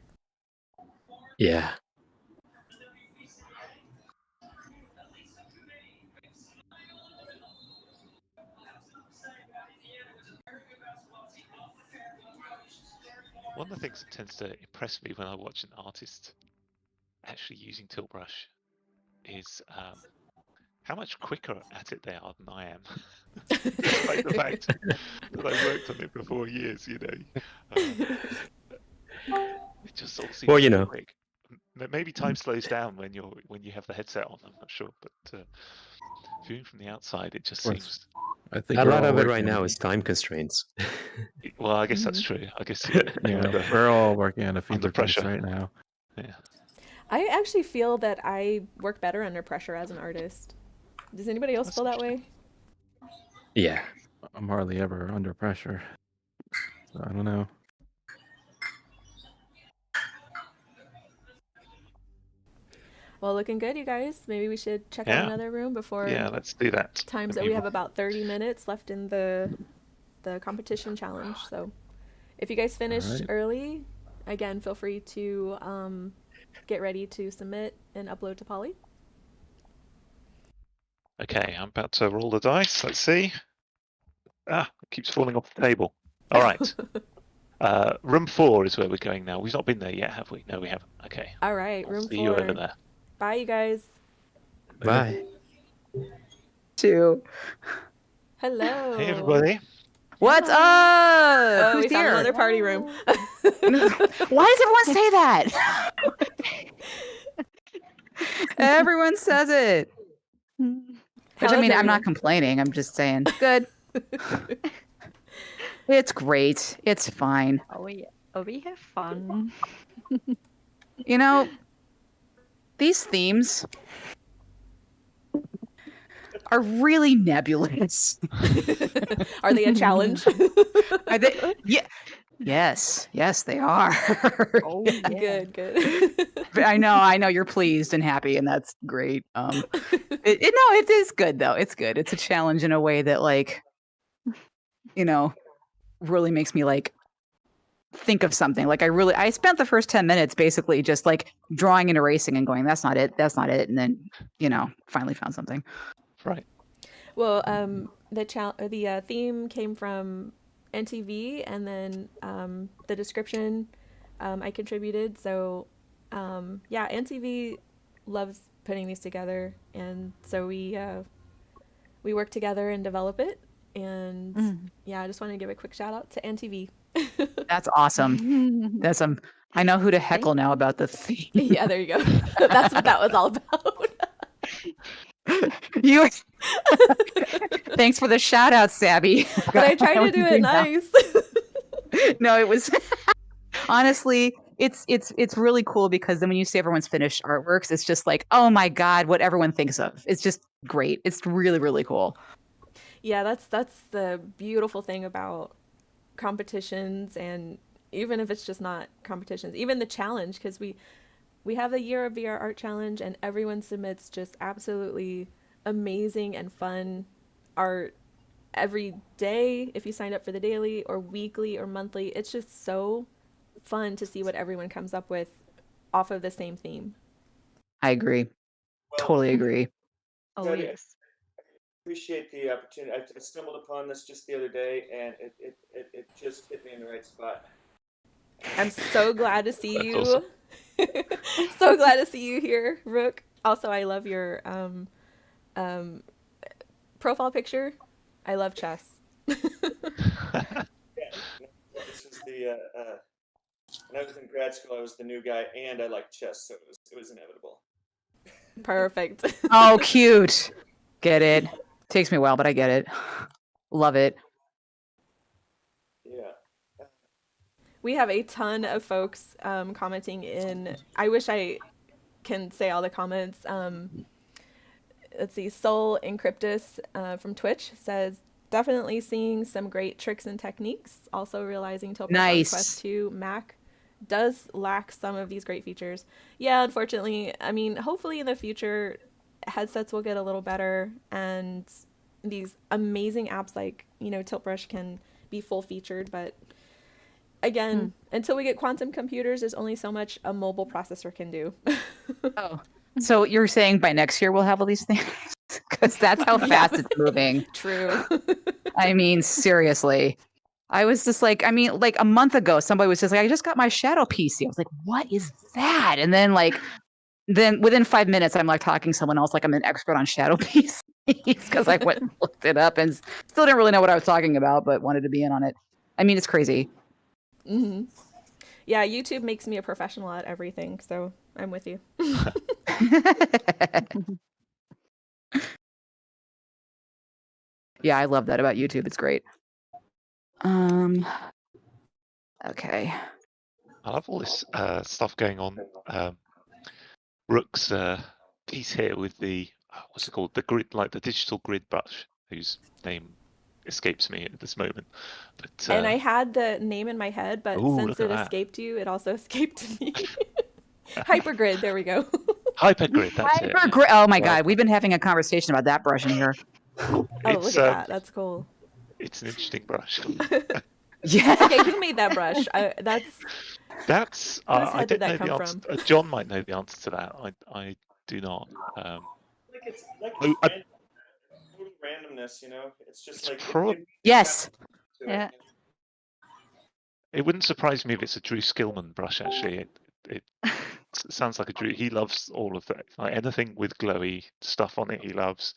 Yeah. One of the things that tends to impress me when I watch an artist actually using tilt brush is how much quicker at it they are than I am. Despite the fact that I worked on it for 4 years, you know. It just all seems so quick. Maybe time slows down when you have the headset on. I'm not sure, but viewing from the outside, it just seems. I think a lot of it right now is time constraints. Well, I guess that's true. I guess yeah, we're all working on a fever under pressure right now. Yeah. I actually feel that I work better under pressure as an artist. Does anybody else feel that way? Yeah. I'm hardly ever under pressure. So I don't know. Well, looking good, you guys. Maybe we should check out another room before. Yeah, let's do that. Times that we have about 30 minutes left in the competition challenge. So, if you guys finish early, again, feel free to get ready to submit and upload to Poly. Okay, I'm about to roll the dice. Let's see. It keeps falling off the table. All right. Room 4 is where we're going now. We've not been there yet, have we? No, we haven't. Okay. All right, room 4. See you over there. Bye, you guys. Bye. Two. Hello. Hey, everybody. What's up? Oh, Who's we found here? another party room. Why does everyone say that? Everyone says it. Which, I mean, I'm not complaining. I'm just saying, good. It's great. It's fine. Oh, yeah. Oh, we have fun. You know, these themes are really nebulous. Are they a challenge? Are they? Yeah. Yes, yes, they are. Oh, yeah. Good. I know, you're pleased and happy, and that's great. It is good though. It's good. It's a challenge in a way that, like, really makes me like think of something. Like I spent the first 10 minutes basically just like drawing and erasing and going, that's not it, and then finally found something. Right. Well, the theme came from NTV, and then the description I contributed. So yeah, NTV loves putting these together, and so we work together and develop it. And yeah, I just want to give a quick shout out to NTV. That's awesome. That's I know who to heckle now about the theme. Yeah, there you go. That's what that was all about. Thanks for the shout out, Sabby. But I tried to do it nice. No, it was honestly, it's really cool because then when you see everyone's finished artworks, it's just like, oh my God, what everyone thinks of. It's just great. It's really, really cool. Yeah, that's the beautiful thing about competitions, and even if it's just not competitions, even the challenge, because we have the Year of VR Art Challenge, and everyone submits just absolutely amazing and fun art every day. If you signed up for the daily or weekly or monthly, it's just so fun to see what everyone comes up with off of the same theme. I agree. Totally agree. Oh, yes. Appreciate the opportunity. I stumbled upon this just the other day, and it just hit me in the right spot. I'm so glad to see you. Awesome. So glad to see you here, Rook. Also, I love your profile picture. I love chess. Yeah, this is the when I was in grad school, I was the new guy, and I liked chess, so it was inevitable. Perfect. Oh, cute. Get it. Takes me a while, but I get it. Love it. Yeah. We have a ton of folks commenting in. I wish I can say all the comments. Let's see. Soul Encryptus from Twitch says, definitely seeing some great tricks and techniques. Also realizing 𝗃 Nice. Quest 2 Mac does lack some of these great features. Yeah, unfortunately. I mean, hopefully in the future, headsets will get a little better, and these amazing apps like Tilt can be full featured. But again, until we get quantum computers, there's only so much a mobile processor can do. Oh, so you're saying by next year we'll have all these things? Because that's how fast it's moving. True. I mean, seriously. I was just like, like a month ago, somebody was just like, I just got my shadow PC. I was like, what is that? And then then within 5 minutes, I'm like talking to someone else like I'm an expert on shadow PCs because I went and looked it up and still didn't really know what I was talking about, but wanted to be in on it. I mean, it's crazy. Mm-hmm. Yeah, YouTube makes me a professional at everything, so I'm with you. Yeah, I love that about YouTube. It's great. Okay. I love all this stuff going on. Rook's piece here with the what's it called? The grid, like the digital grid brush, whose name escapes me at this moment. But and I had the name in my head, but ooh, since it escaped you, it also escaped me. Hypergrid, there we go. Hypergrid, that's it. Hypergrid. Oh my God, we've been having a conversation about that brush in here. Oh, look at that. That's cool. It's an interesting brush. Yeah. Okay, who made that brush? That's I don't know the answer. John might know the answer to that. I do not. It's total randomness, It's just yes. Yeah. It wouldn't surprise me if it's a Drew Skillman brush. Actually, it sounds like a Drew. He loves all of that. Like anything with glowy stuff on it, he loves.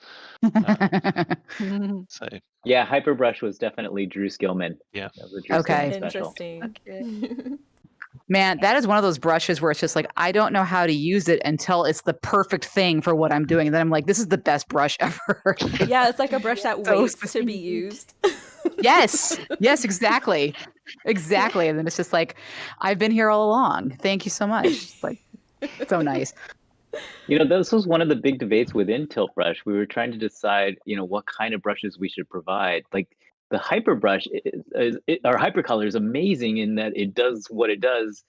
So yeah, Hyperbrush was definitely Drew Skillman. Yeah. Okay. Interesting. Okay. Man, that is one of those brushes where it's just like, I don't know how to use it until it's the perfect thing for what I'm doing. And then I'm like, this is the best brush ever. Yeah, it's like a brush that waits to be used. Yes. Yes, exactly. Exactly. And then it's just like, I've been here all along. Thank you so much. It's like, so nice. This was one of the big debates within Tilt Brush. We were trying to decide, what kind of brushes we should provide. Like, the hyperbrush or hypercolor is amazing in that it does what it does,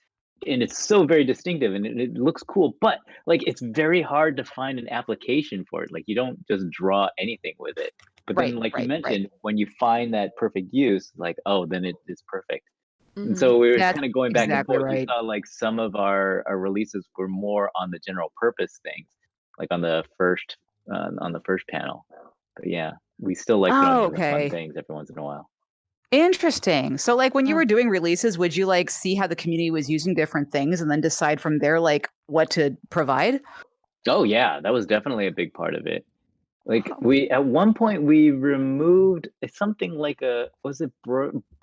and it's so very distinctive and it looks cool. But like, it's very hard to find an application for it. Like, you don't just draw anything with it. But then, like you mentioned, when you find that perfect use, like, oh, then it is perfect. And so we were That's kind of going back and exactly forth. We right. saw like some of our releases were more on the general purpose things, like on the first panel. But yeah, we still like throwing in the fun things every once in a while. Interesting. So like when you were doing releases, would you like see how the community was using different things and then decide from there like what to provide? Oh yeah, that was definitely a big part of it. Like we at one point we removed something like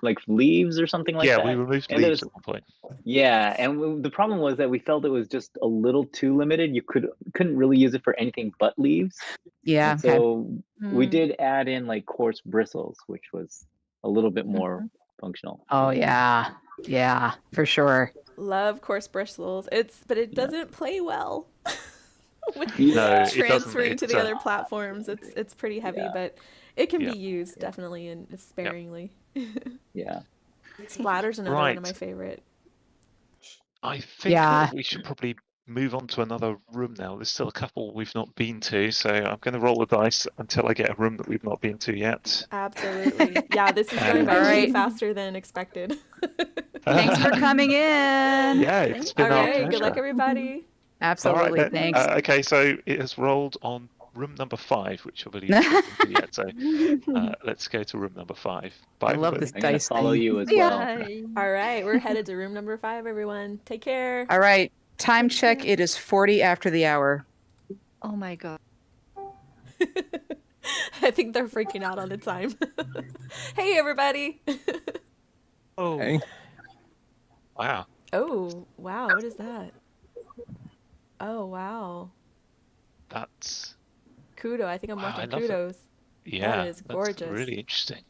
like leaves or something like that. Yeah, we removed And leaves at one point. Yeah, and the problem was that we felt it was just a little too limited. You couldn't really use it for anything but leaves. Yeah. And so we did add in like coarse bristles, which was a little bit more functional. Oh yeah. Yeah, for sure. Love coarse bristles. But it doesn't play well. With No, it transferring to doesn't. the other platforms, it's pretty heavy, but it can be used definitely and sparingly. Yeah. Splatter's another one of my favorite. I think that we should probably move on to another room now. There's still a couple we've not been to, so I'm going to roll the dice until I get a room that we've not been to yet. Absolutely. Yeah, this is going by way faster than expected. Thanks for coming in. Yeah, it's been All our right, good luck, pleasure. everybody. Absolutely, All right, then. thanks. Okay, so it has rolled on room number 5, which I believe we haven't been to yet. So let's go to room number 5. Bye, I love everybody. this I'm gonna dice follow thing. you as well. All right, we're headed to room number 5, everyone. Take care. All right. Time check. It is 40 after the hour. Oh my god. I think they're freaking out on the time. Hey, everybody. Oh. Hey. Wow. Oh, wow. What is that? Oh, wow. That's... Kudo. I think I'm Wow, watching I love that. Kudos. Yeah, That is gorgeous. that's really interesting.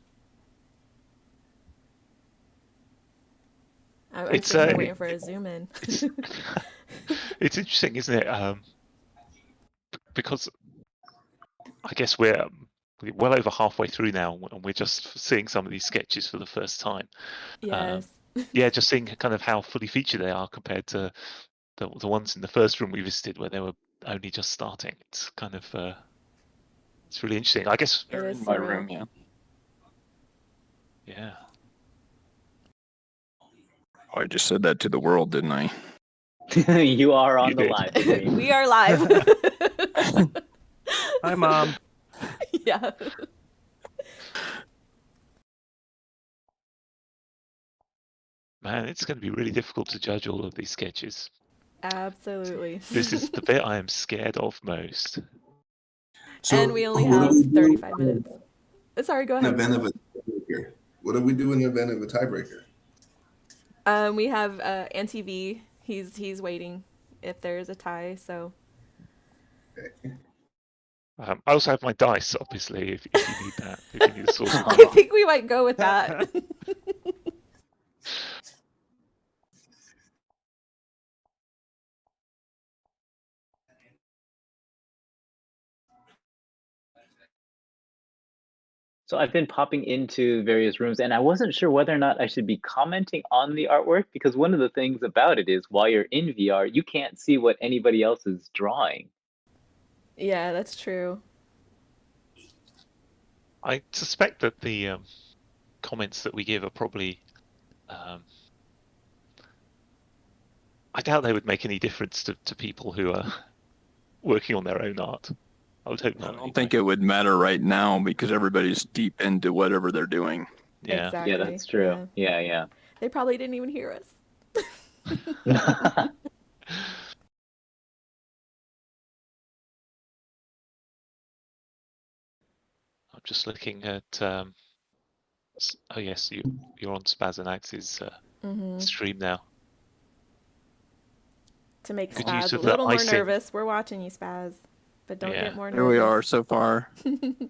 I'm It's, sitting here waiting for a zoom in. It's interesting, isn't it? Because I guess we're well over halfway through now, and we're just seeing some of these sketches for the first time. Yes. Yeah, just seeing kind of how fully featured they are compared to the ones in the first room we visited where they were only just starting. It's kind of it's really interesting. I guess It is my surreal. room, yeah. Yeah. Oh, I just said that to the world, didn't I? You are on You the did. live stream. We are live. Hi, Mom. Yeah. Man, it's going to be really difficult to judge all of these sketches. Absolutely. This is the bit I am scared of most. And we only have 35 minutes. Sorry, go In ahead. event of a tiebreaker. What do we do in the event of a tiebreaker? We have NTV. He's waiting if there is a tie. So I also have my dice, obviously, if you need that. If you need a source of I drama. think we might go with that. So I've been popping into various rooms, and I wasn't sure whether or not I should be commenting on the artwork, because one of the things about it is while you're in VR, you can't see what anybody else is drawing. Yeah, that's true. I suspect that the comments that we give are probably... I doubt they would make any difference to people who are working on their own art. I would hope not. I don't think it would matter right now because everybody's deep into whatever they're doing. Yeah. Exactly. Yeah, that's true. Yeah. They probably didn't even hear us. I'm just looking at... oh yes, you're on Spazanax's stream now. To make Good Spaz use a of the little more icing. nervous. We're watching you, Spaz. But don't Yeah. get more nervous. Here we are so far. Beautiful.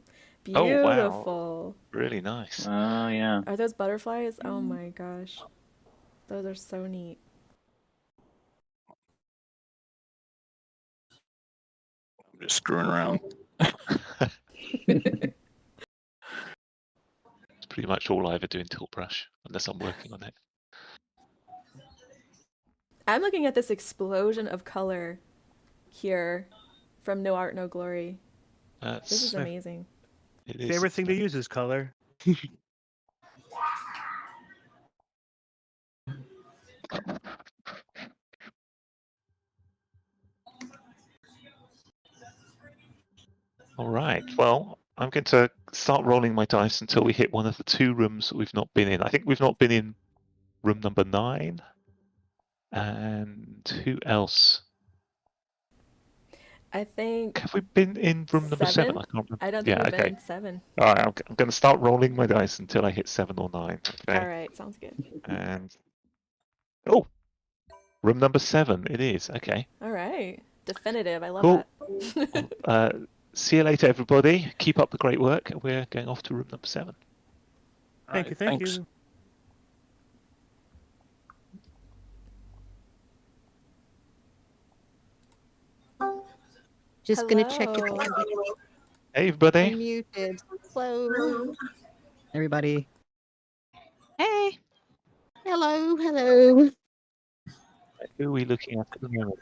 Oh, wow. Really nice. Oh, yeah. Are those butterflies? Oh my gosh. Those are so neat. I'm just screwing around. It's pretty much all I ever do in Tilt Brush, unless I'm working on it. I'm looking at this explosion of color here from NoArtNoGlory. This is amazing. It is. Favorite thing to use is color. All right. Well, I'm going to start rolling my dice until we hit one of the 2 rooms that we've not been in. I think we've not been in room number 9. And who else? I think. Have we been in room number 7? I can't remember. I don't think we've been in 7. All right. I'm going to start rolling my dice until I hit 7 or 9. Okay. All right. Sounds good. And oh, room number 7. It is. Okay. All right. Definitive. I love Cool. that. See you later, everybody. Keep up the great work. We're going off to room number 7. Thank you. Thank you. Just gonna check it. Hey, everybody. Muted. Hello. Everybody. Hey. Hello. Hello. Who are we looking at the moment?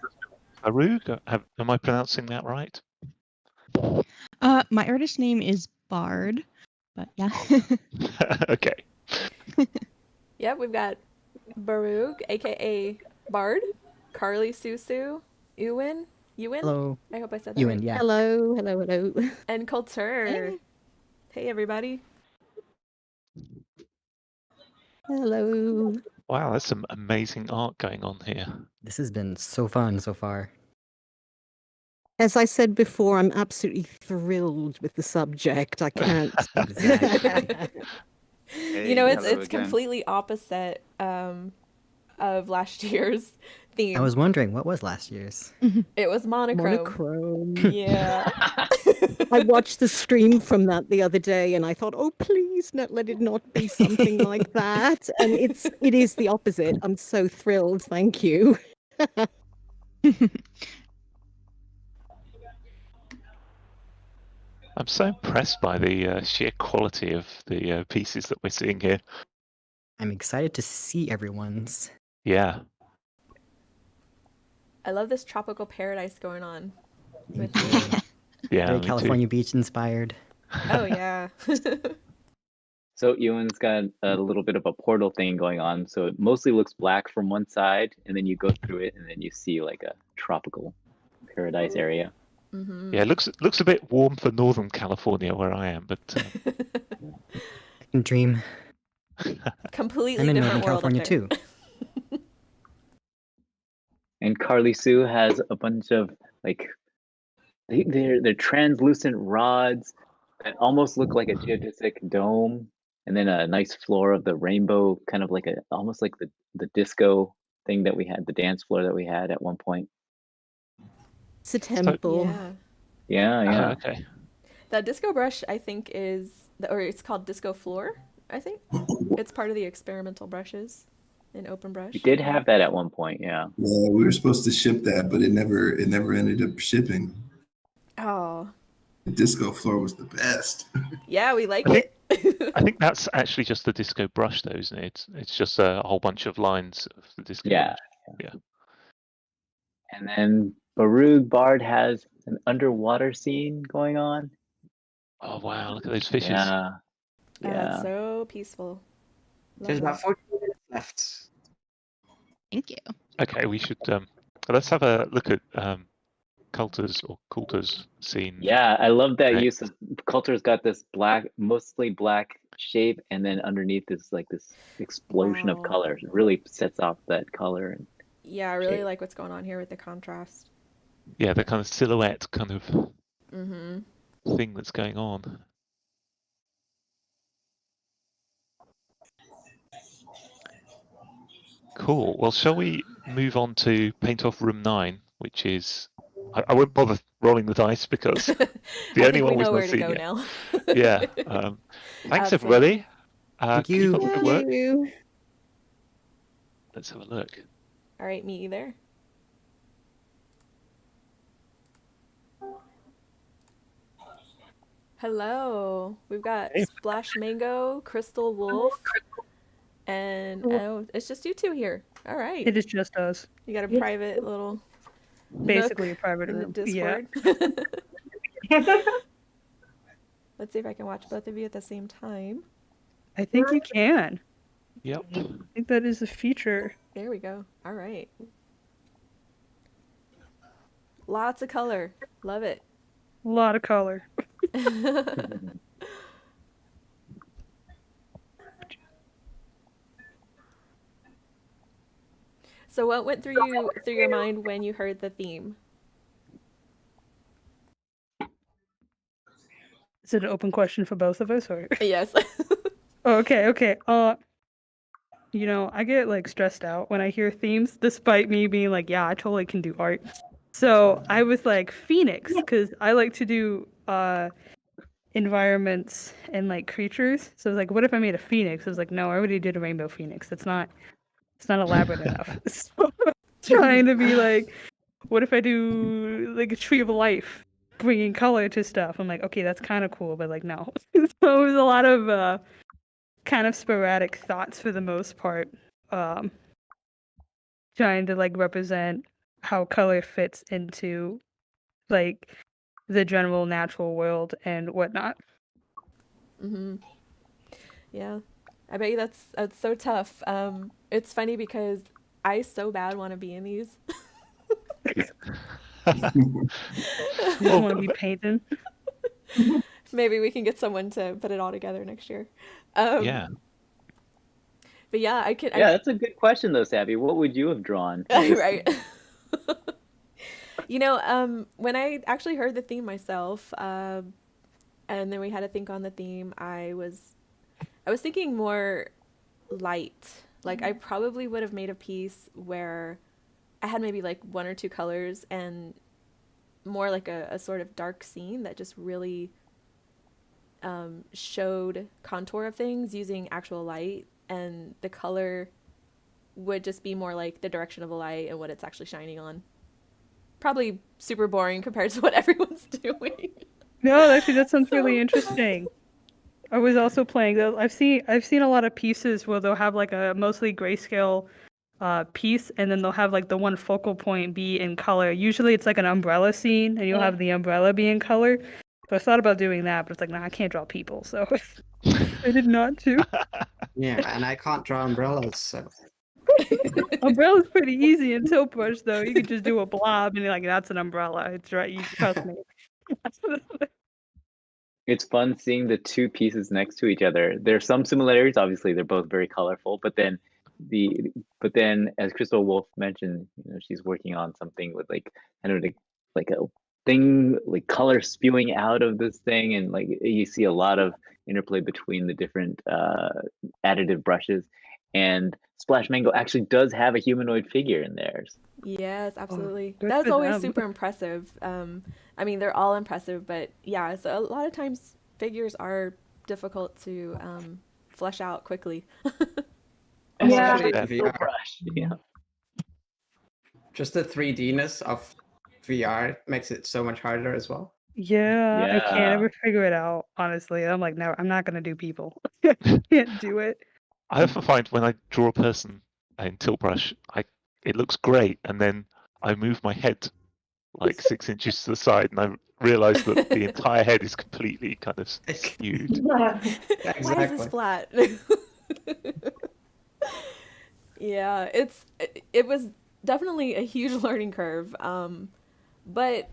ROOK? Am I pronouncing that right? My artist name is Bard, but yeah. Okay. Yep, we've got VRArtLive, aka Bard, Carli Susu, Ewan. Hello. I hope I said that Ewan, right. yeah. Hello. Hello. Hello. And Culture. Hey, everybody. Hello. Wow, there's some amazing art going on here. This has been so fun so far. As I said before, I'm absolutely thrilled with the subject. I can't. You know, it's completely opposite of last year's theme. I was wondering, what was last year's? It was monochrome. Monochrome. Yeah. I watched the stream from that the other day, and I thought, "Oh, please, let it not be something like that." And it is the opposite. I'm so thrilled. Thank you. I'm so impressed by the sheer quality of the pieces that we're seeing here. I'm excited to see everyone's. Yeah. I love this tropical paradise going on. With Yeah. Very me California too. Beach inspired. Oh yeah. So Ewan's got a little bit of a portal thing going on. So it mostly looks black from one side, and then you go through it, and then you see like a tropical paradise area. Mm-hmm. Yeah, it looks a bit warm for Northern California where I am, but I can dream. Completely I'm in different Northern world California up too. And Carli Sue has a bunch of like they're translucent rods that almost look like a geodesic dome, and then a nice floor of the rainbow, kind of like almost like the disco thing that we had, the dance floor that we had at one point. It's a temple. Yeah. Yeah. okay. The disco brush, I think, or it's called Disco Floor. I think it's part of the experimental brushes in OpenBrush. We did have that at one point. Yeah. Yeah, we were supposed to ship that, but it never ended up shipping. Oh. The disco floor was the best. Yeah, we like it. I think that's actually just the disco brush, though, isn't it? It's just a whole bunch of lines of the disco Yeah. brush. Yeah. And then VRArtLive Bard has an underwater scene going on. Oh wow! Look at those fishes. Yeah. Oh, it's so peaceful. There's Love about 14 minutes left. Thank you. Okay, we should let's have a look at Coulter's scene. Yeah, I love that Right. use of Coulter's got this mostly black shape, and then underneath is like this explosion of Wow. color. It really sets off that color. And Yeah, I really shape. like what's going on here with the contrast. Yeah, the kind of silhouette kind of Mm-hmm. thing that's going on. Cool. Well, shall we move on to paint off room 9, which is I won't bother rolling the dice because the I only think one we we've know not where to seen go yet. now. Yeah. Thanks everybody. Thank Keep you. up the good work. You. Let's have a look. All right, me either. Hello. We've got SplashMango, Crystal Wolf, and oh, it's just you two here. All right. It is just us. You got a private little Basically nook a private in the room. Discord. Let's see if I can watch both of you at the same time. I think you can. Yep. I think that is a feature. There we go. All right. Lots of color. Love it. A lot of color. So what went through your mind when you heard the theme? Is it an open question for both of us, or? Yes. Okay. You know, I get like stressed out when I hear themes, despite me being like, yeah, I totally can do art. So I was like Phoenix, because I like to do environments and like creatures. So I was like, what if I made a phoenix? I was like, no, I already did a rainbow phoenix. It's not elaborate enough. So trying to be like, what if I do like a tree of life, bringing color to stuff? I'm like, okay, that's kind of cool, but like, no. So it was a lot of kind of sporadic thoughts for the most part, trying to like represent how color fits into like the general natural world and whatnot. Yeah, I bet you that's so tough. It's funny because I so bad want to be in these. You just want to be painting. Maybe we can get someone to put it all together next year. Yeah. But yeah, I could. Yeah, that's a good question though, Sabby. What would you have drawn? Right. You know, when I actually heard the theme myself, and then we had to think on the theme, I was thinking more light. Like I probably would have made a piece where I had maybe like one or two colors and more like a sort of dark scene that just really showed contour of things using actual light, and the color would just be more like the direction of the light and what it's actually shining on. Probably super boring compared to what everyone's doing. No, actually, that sounds really interesting. I was also playing those. I've seen a lot of pieces where they'll have like a mostly grayscale piece, and then they'll have like the one focal point be in color. Usually, it's like an umbrella scene, and you'll have the umbrella be in color. So I thought about doing that, but it's like, nah, I can't draw people, so I did not do. Yeah, and I can't draw umbrellas, so. Umbrella's pretty easy in Tilt Brush, though. You can just do a blob, and you're like, that's an umbrella. It's right. You trust me. It's fun seeing the two pieces next to each other. There's some similarities. Obviously, they're both very colorful. But then, as Crystal Wolf mentioned, you know, she's working on something with like kind of like a thing, like color spewing out of this thing, and like you see a lot of interplay between the different additive brushes. And SplashMango actually does have a humanoid figure in theirs. Yes, absolutely. good That's for always them. super impressive. I mean, they're all impressive, but yeah, so a lot of times figures are difficult to flesh out quickly. Yeah. Yeah. Just the 3D-ness of VR makes it so much harder as well. Yeah, I can't Yeah. ever figure it out, honestly. I'm like, no, I'm not going to do people. Can't do it. I often find when I draw a person in Tilt Brush, it looks great, and then I move my head like 6 inches to the side, and I realise that the entire head is completely kind of skewed. Why is this flat? Yeah, it was definitely a huge learning curve. But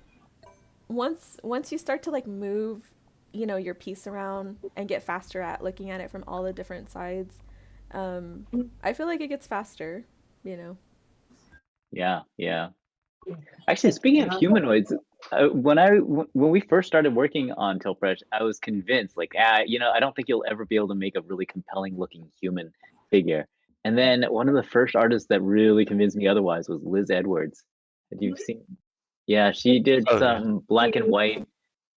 once you start to like move, you know, your piece around and get faster at looking at it from all the different sides, I feel like it gets faster, you know. Yeah. Actually, speaking of humanoids, when we first started working on Tilt Brush, I was convinced, like, you know, I don't think you'll ever be able to make a really compelling looking human figure. And then one of the first artists that really convinced me otherwise was Liz Edwards. Have you seen? Yeah, she did some black and white.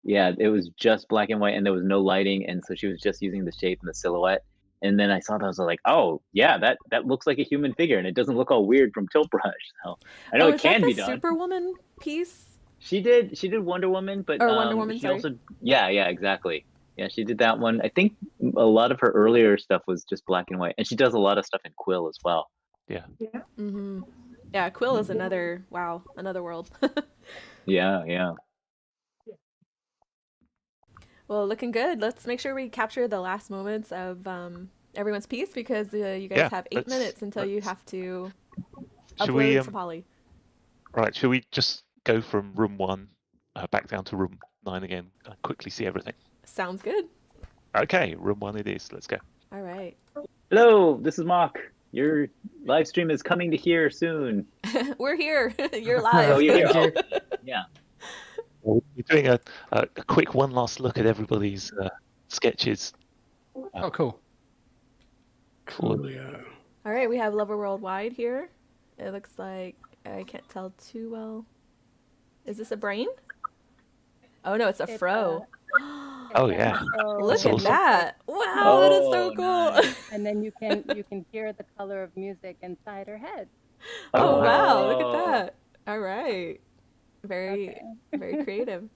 Yeah, it was just black and white, and there was no lighting, and so she was just using the shape and the silhouette. And then I saw that, I was like, oh yeah, that looks like a human figure, and it doesn't look all weird from Tilt Brush. So I know it is can that be the done. Superwoman piece? She did Wonder Woman, but Or Wonder Woman, she sorry. also yeah, exactly. Yeah, she did that one. I think a lot of her earlier stuff was just black and white, and she does a lot of stuff in Quill as well. Yeah. Mm-hmm. Yeah, Quill is another world. Yeah. Well, looking good. Let's make sure we capture the last moments of everyone's piece because you guys have 8 minutes until you have to upload to Poly. Right, should we just go from room 1 back down to room 9 again and quickly see everything? Sounds good. Okay, room 1 it is. Let's go. All right. Hello, this is Mock. Your live stream is coming to here soon. We're here. You're live. Oh, you're here. Yeah. Well, we're doing a quick one last look at everybody's sketches. Oh, cool. Coolio. All right, we have LUVRworldwide here. It looks like I can't tell too well. Is this a brain? Oh no, it's a fro. Oh yeah. Look at awesome. that! Wow, that is so cool. Nice. And then you can hear the color of music inside her head. Oh wow, look at that. All right. Very creative.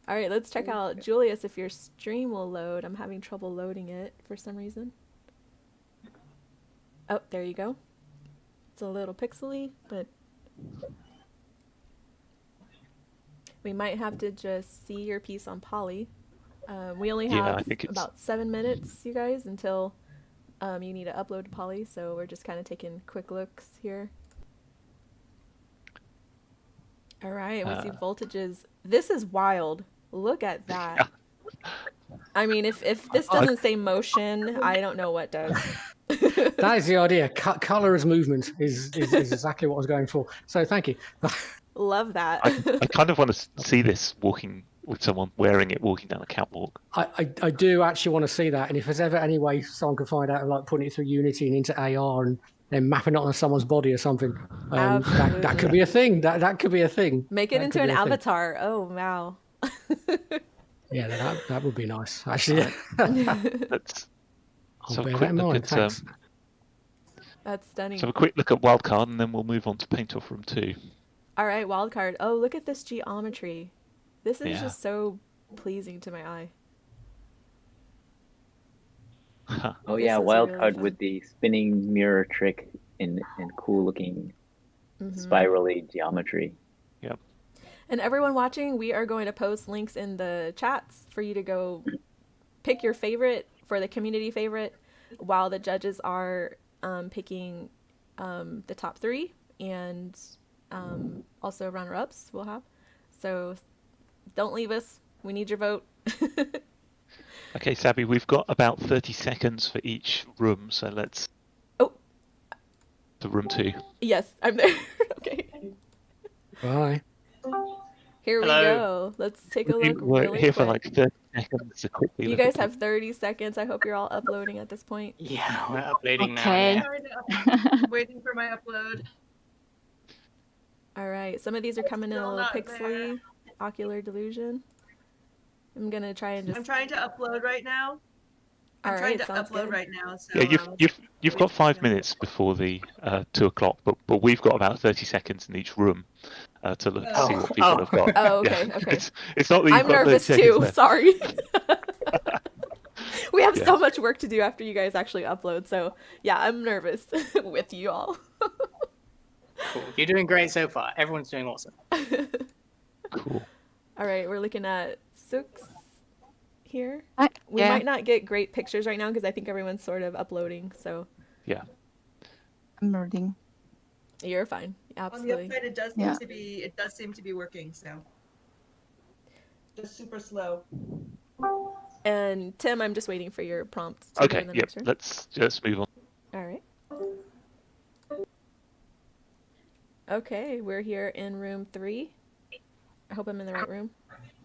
All right, let's check out Julius if your stream will load. I'm having trouble loading it for some reason. Oh, there you go. It's a little pixely, but we might have to just see your piece on Poly. We only have about 7 minutes, you guys, until you need to upload to Poly, so we're just kind of taking quick looks here. All right, we see voltages. This is wild. Look at that. I mean, if this doesn't say motion, I don't know what does. That is the idea. Color as movement is exactly what I was going for. So thank you. Love that. I kind of want to see this walking with someone wearing it walking down a catwalk. I do actually want to see that, and if there's ever any way someone can find out, like putting it through Unity and into AR and then mapping it on someone's body or something, that could be a thing. That could be a thing. Make it into an avatar. Oh wow. Yeah, that would be nice. Actually, So a quick look at that's stunning. So a quick look at Wildcard, and then we'll move on to Paint Off Room 2. All right, Wildcard. Oh, look at this geometry. This is just so pleasing to my eye. Oh yeah, Wildcard with the spinning mirror trick and cool looking spirally geometry. Yep. And everyone watching, we are going to post links in the chats for you to go pick your favorite for the community favorite, while the judges are picking the top 3 and also runner-ups we'll have. So don't leave us. We need your vote. Okay, Sabby, we've got about 30 seconds for each room, so let's... Oh! To room 2. Yes, I'm there. Okay. Bye. Here we go. Let's take a look We're really here quick. for like 30 seconds to quickly You look guys at have 30 seconds. I hope you're all uploading at this point. Yeah, we're uploading Okay. now. Waiting for my upload. All right. Some of these are coming in a Still little not pixely. Ocular delusion. I'm gonna try and just. I'm trying to upload right now. All I'm trying right, to sounds upload good. right now. So, Yeah, you've got 5 minutes before the 2 o'clock, but we've got about 30 seconds in each room to look to see what people have got. Oh, okay, Yeah. okay. It's not that you've I'm got 30 nervous seconds too. left. Sorry. We have Yeah. so much work to do after you guys actually upload. So yeah, I'm nervous with you all. Cool. You're doing great so far. Everyone's doing awesome. Cool. All right, we're looking at Sooks here. We yeah. might not get great pictures right now because I think everyone's sort of uploading. So Yeah. I'm loading. you're fine. on the Absolutely. upside, it does seem to be. It does seem to be working. So just super slow. And Tim, I'm just waiting for your prompt. To go Okay, in the yep, next room. let's just move on. All right. Okay, we're here in room 3. I hope I'm in the right room.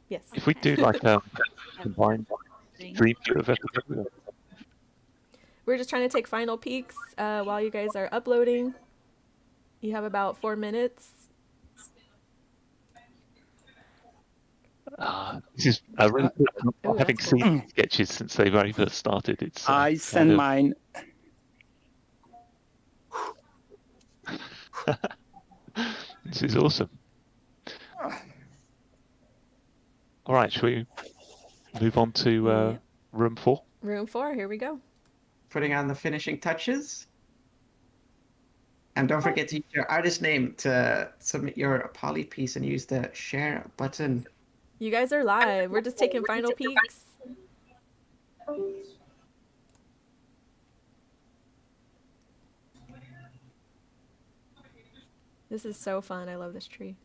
Yes. If we do like a combined stream view of everything. We're just trying to take final peeks while you guys are uploading. You have about 4 minutes. This is really cool. Having seen these sketches since they very first started, it's I send mine. This is awesome. All right, shall we move on to room 4? Room 4, here we go. Putting on the finishing touches. And don't forget to use your artist name to submit your poly piece and use the share button. You guys are live. We're just taking final peeks. This is so fun. I love this tree.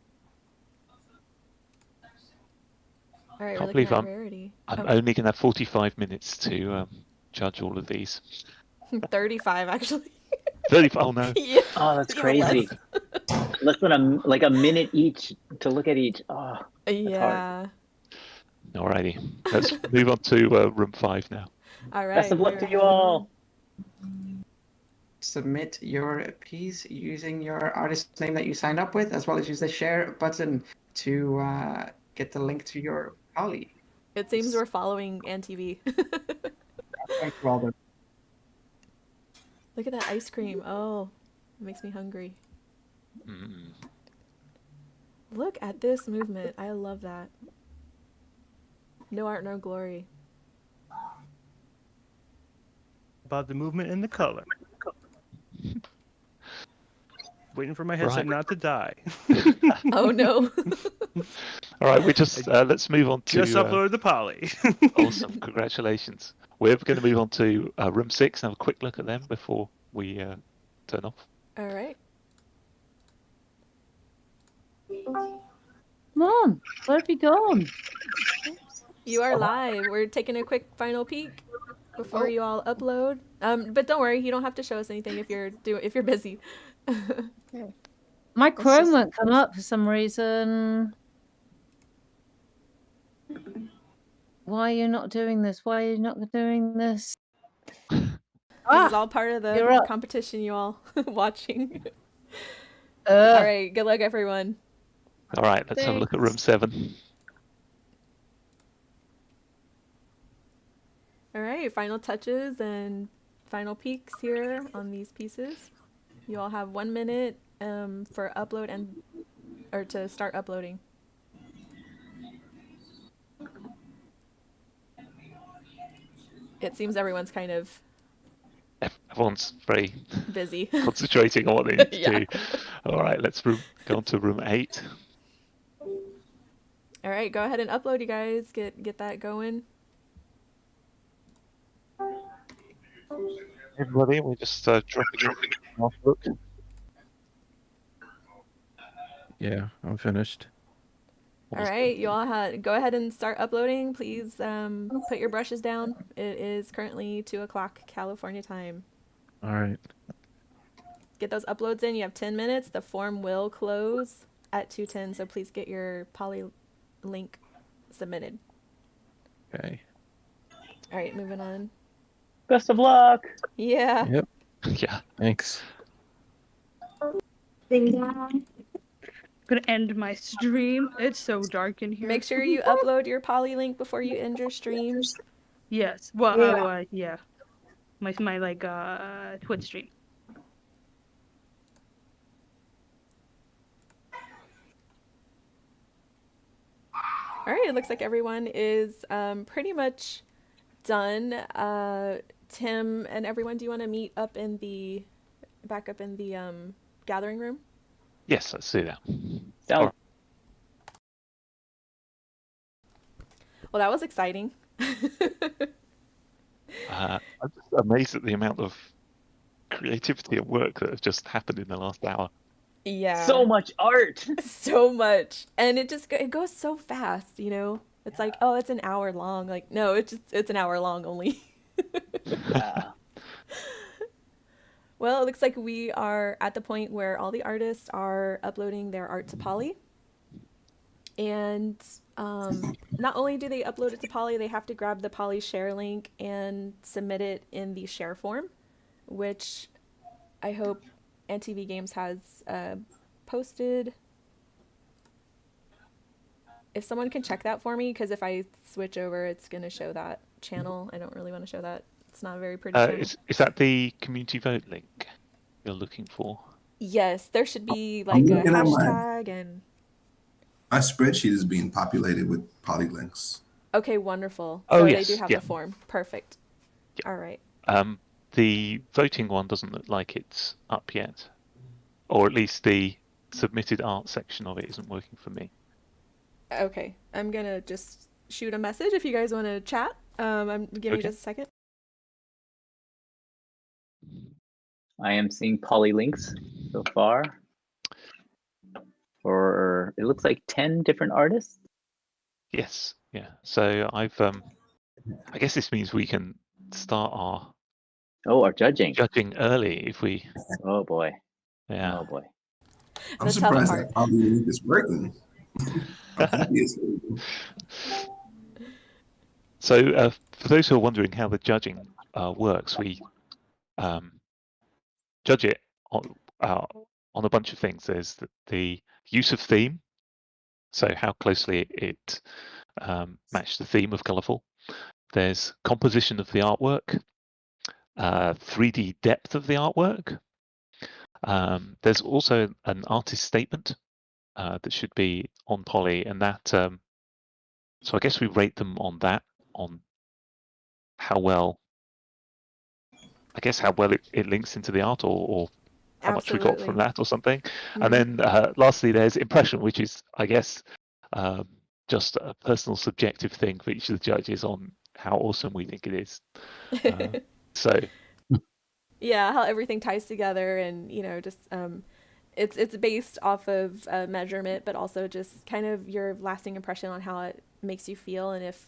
All right, Can't we're believe looking at Rarity. I'm only going to have 45 minutes to judge all of these. 35 actually. 35? Oh no. Yeah. Oh, that's Even crazy. Less than a minute each to look at each. Oh, that's hard. Alrighty, let's move on to room 5 now. All right. Best of luck to you all. Submit your piece using your artist name that you signed up with, as well as use the share button to get the link to your poly. It seems we're following AnTV. Thanks, Robert. Look at that ice cream. Oh, it makes me hungry. Look at this movement. I love that. No art, no glory. About the movement and the color. Waiting for my headset not to die. Oh no. All right, we just let's move on to just uploaded the poly. Awesome, congratulations. We're going to move on to room 6 and have a quick look at them before we turn off. All right. Come on, where have you gone? You are live. We're taking a quick final peek before you all upload. But don't worry, you don't have to show us anything if you're busy. My Chrome won't come up for some reason. Why are you not doing this? Why are you not doing this? This is all part of the competition you all watching. All right, good luck everyone. All right, let's have a look at room 7. All right, final touches and final peeks here on these pieces. You all have 1 minute for upload or to start uploading. It seems everyone's kind of Everyone's very busy concentrating on what they need to Yeah. do. All right, let's go on to room 8. All right, go ahead and upload, you guys. Get that going. Everybody, we're just dropping in off look. Yeah, I'm finished. All right, you all go ahead and start uploading. Please put your brushes down. It is currently 2 o'clock California time. All right. Get those uploads in. You have 10 minutes. The form will close at 2:10, so please get your poly link submitted. Okay. All right, moving on. Best of luck. Yeah. Yep. Yeah. Thanks. I'm gonna end my stream. It's so dark in here. Make sure you upload your poly link before you end your stream. Yes. Well, yeah. My Twitch stream. All right, it looks like everyone is pretty much done. Tim and everyone, do you want to meet up back up in the gathering room? Yes, let's do that. Down. Well, that was exciting. I'm just amazed at the amount of creativity and work that has just happened in the last hour. Yeah. So much art. So much. And it goes so fast, you know? It's like, oh, it's an hour long. Like, no, it's an hour long only. Yeah. Well, it looks like we are at the point where all the artists are uploading their art to Poly. And not only do they upload it to Poly, they have to grab the Poly share link and submit it in the share form, which I hope AnTV Games has posted. If someone can check that for me, because if I switch over, it's going to show that channel. I don't really want to show that. It's not a very pretty channel. Is that the community vote link you're looking for? Yes, there should be like a hashtag and... My spreadsheet is being populated with polylinks. Okay, wonderful. Oh, So yes, they do have yeah. the form. Perfect. All right. The voting one doesn't look like it's up yet, or at least the submitted art section of it isn't working for me. Okay, I'm gonna just shoot a message if you guys want to chat. Give me Okay. just a second. I am seeing polylinks so far for, it looks like 10 different artists. Yes, yeah. So I guess this means we can start our our judging early if we. Oh boy. Yeah. Oh boy. I'm The tough surprised part. that polylink is working. I'm happy it's working. So for those who are wondering how the judging works, we judge it on a bunch of things. There's the use of theme, so how closely it matched the theme of Colourful. There's composition of the artwork, 3D depth of the artwork. There's also an artist statement that should be on Poly, and that. So I guess we rate them on that, on how well. I guess how well it links into the art, or how much we got from Absolutely. that, or something. Mhm. And then lastly, there's impression, which is, I guess, just a personal subjective thing for each of the judges on how awesome we think it is. So Yeah, how everything ties together, and just it's based off of measurement, but also just kind of your lasting impression on how it makes you feel, and if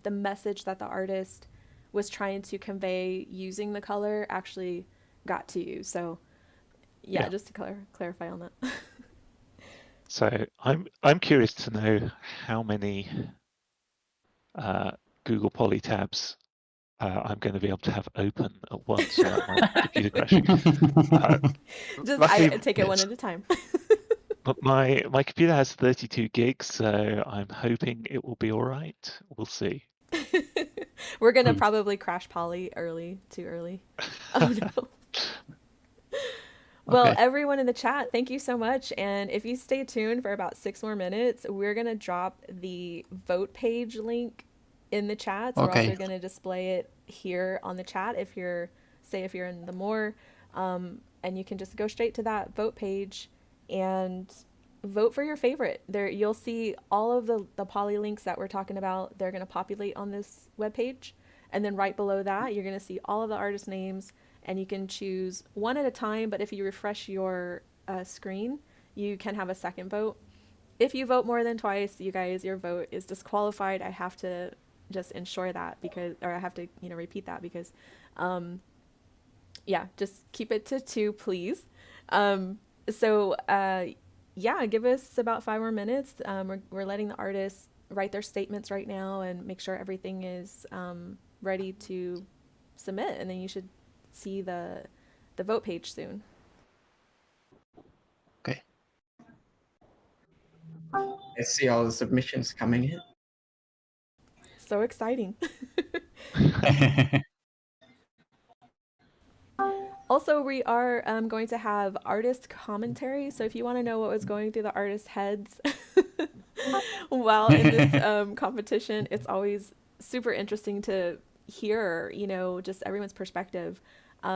the message that the artist was trying to convey using the color actually got to you. So yeah, just to clarify on that. So I'm curious to know how many Google Poly tabs I'm going to be able to have open at once without my computer crashing. Just I take it one at a time. But my computer has 32 gigs, so I'm hoping it will be all right. We'll see. We're gonna probably crash Poly too early. Oh no. Well, Okay. everyone in the chat, thank you so much. And if you stay tuned for about 6 more minutes, we're going to drop the vote page link in the chat. So Okay. we're also going to display it here on the chat if you're in the more, and you can just go straight to that vote page and vote for your favorite. There you'll see all of the poly links that we're talking about. They're going to populate on this webpage. And then right below that, you're going to see all of the artist names, and you can choose one at a time, but if you refresh your screen, you can have a second vote. If you vote more than twice, you guys, your vote is disqualified. I have to just ensure that I have to, repeat that because, yeah, just keep it to 2, please. Yeah, give us about 5 more minutes. We're letting the artists write their statements right now and make sure everything is ready to submit, and then you should see the vote page soon. Okay. I see all the submissions coming in. So exciting. Also, we are going to have artist commentary. So if you want to know what was going through the artists' heads while in this competition, it's always super interesting to hear, just everyone's perspective.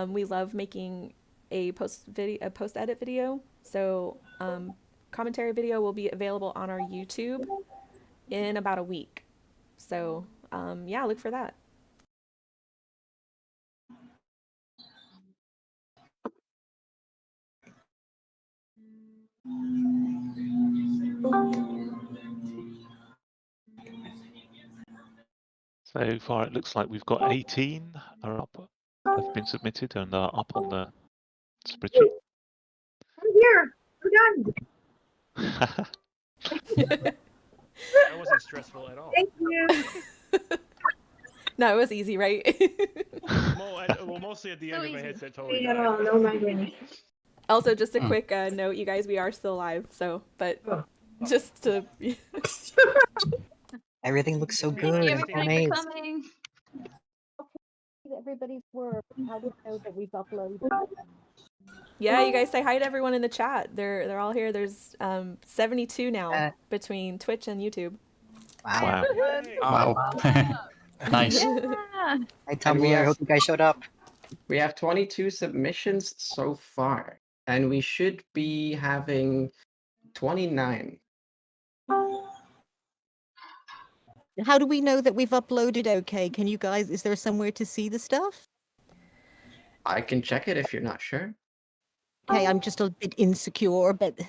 We love making a post-edit video. So commentary video will be available on our YouTube in about a week. So yeah, look for that. So far, it looks like we've got 18 have been submitted and are up on the spreadsheet. I'm here. We're done. That wasn't stressful at all. Thank you. No, it was easy, right? Well, mostly at the end of my headset totally At died. all. No migraine. Also, just a quick note, you guys, we are still live. So, but just to. Everything looks so good. Thank you, I'm everybody, for amazed. coming. Everybody's work. How do you know that we've uploaded? Yeah, you guys say hi to everyone in the chat. They're all here. There's 72 now between Twitch and YouTube. Wow. Wow. Nice. Yeah. Hey, Tumblr, I hope you guys showed up. We have 22 submissions so far, and we should be having 29. How do we know that we've uploaded okay? Can you guys, is there somewhere to see the stuff? I can check it if you're not sure. Okay, I'm just a bit insecure, but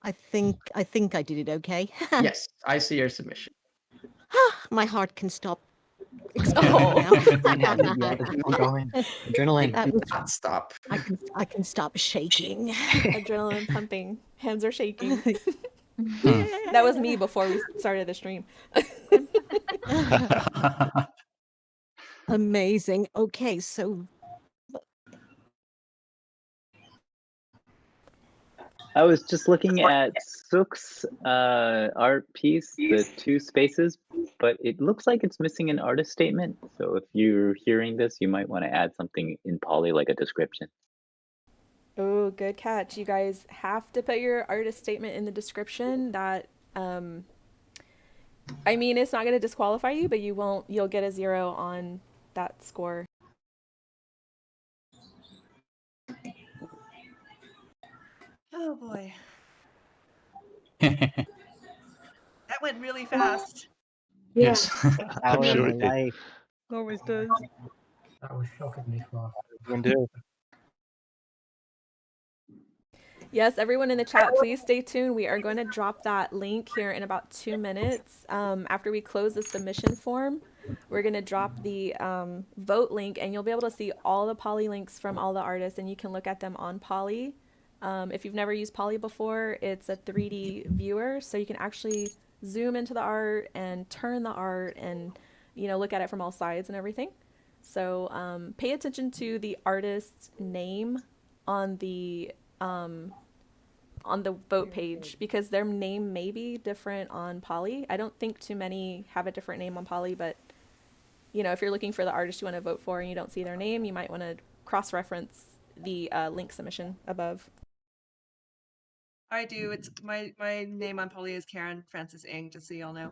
I think I did it okay. Yes, I see your submission. My heart can stop exploding now. Adrenaline. That was- Not stop. I can stop shaking. Adrenaline pumping. Hands are shaking. That was me before we started the stream. Amazing. Okay, so I was just looking at Sook's art piece, the 2 spaces, but it looks like it's missing an artist statement. So if you're hearing this, you might want to add something in poly, like a description. Oh, good catch. You guys have to put your artist statement in the description. That I mean, it's not going to disqualify you, but you'll get a 0 on that score. Oh boy. That went really fast. Yes. I'm sure it did. Always does. That was shockingly fast. Yes, everyone in the chat, please stay tuned. We are going to drop that link here in about 2 minutes. After we close the submission form, we're going to drop the vote link, and you'll be able to see all the Poly links from all the artists, and you can look at them on Poly. If you've never used Poly before, it's a 3D viewer, so you can actually zoom into the art and turn the art and, you know, look at it from all sides and everything. So pay attention to the artist's name on the vote page, because their name may be different on Poly. I don't think too many have a different name on Poly, but you know, if you're looking for the artist you want to vote for and you don't see their name, you might want to cross-reference the link submission above. I do. It's my name on Poly is Karen Francis Ng, just so y'all know.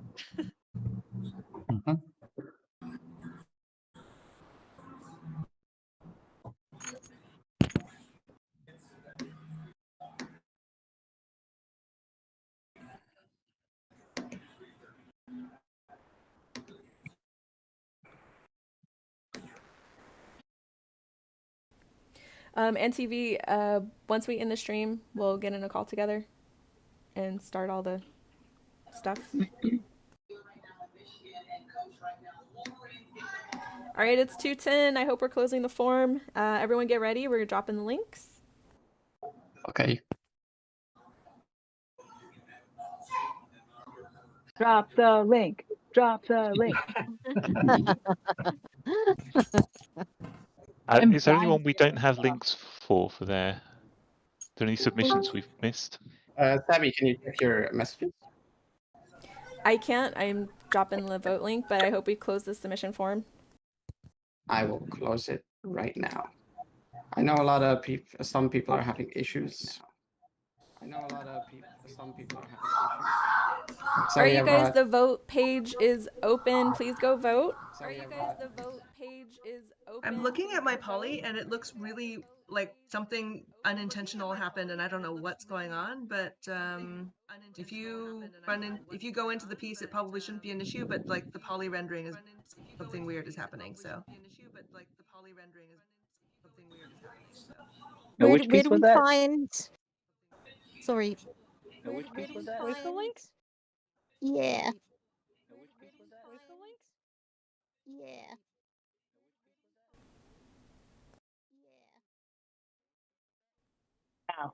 NTV, once we end the stream, we'll get in a call together and start all the stuff. All right, it's 2:10. I hope we're closing the form. Everyone get ready. We're dropping the links. Okay. Drop the link. Drop the link. Is there anyone we don't have links for there? Are there any submissions we've missed? Tabby, can you check your messages? I can't. I'm dropping the vote link, but I hope we close the submission form. I will close it right now. I know a lot of people, some people are having issues. All right, you guys, the vote page is open. Please go vote. All right, you guys, the vote page is open. I'm looking at my Poly and it looks really like something unintentional happened, and I don't know what's going on. But if you go into the piece, it probably shouldn't be an issue. But like the Poly rendering is something weird is happening. So. Now, which piece where do was we that? find? Sorry. Which piece was that? Where's the links? Yeah. Yeah. Ow.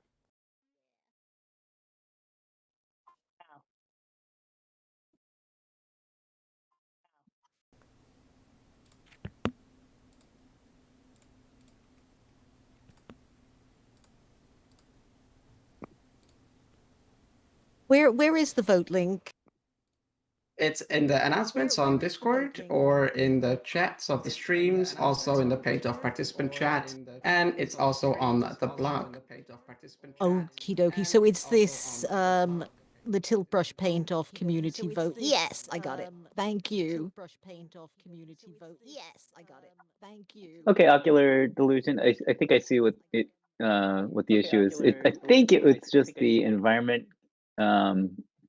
Where is the vote link? It's in the announcements on Discord or in the chats of the streams, also in the page of participant chat, and it's also on the blog. of participant chat. Okie dokie. So it's this the Tilt Brush Paint Off community vote. Yes, I got it. Thank you. Tilt Brush Paint Off community vote. Yes, I got it. Thank you. Okay, ocular delusion. I think I see what the issue is. I think it's just the environment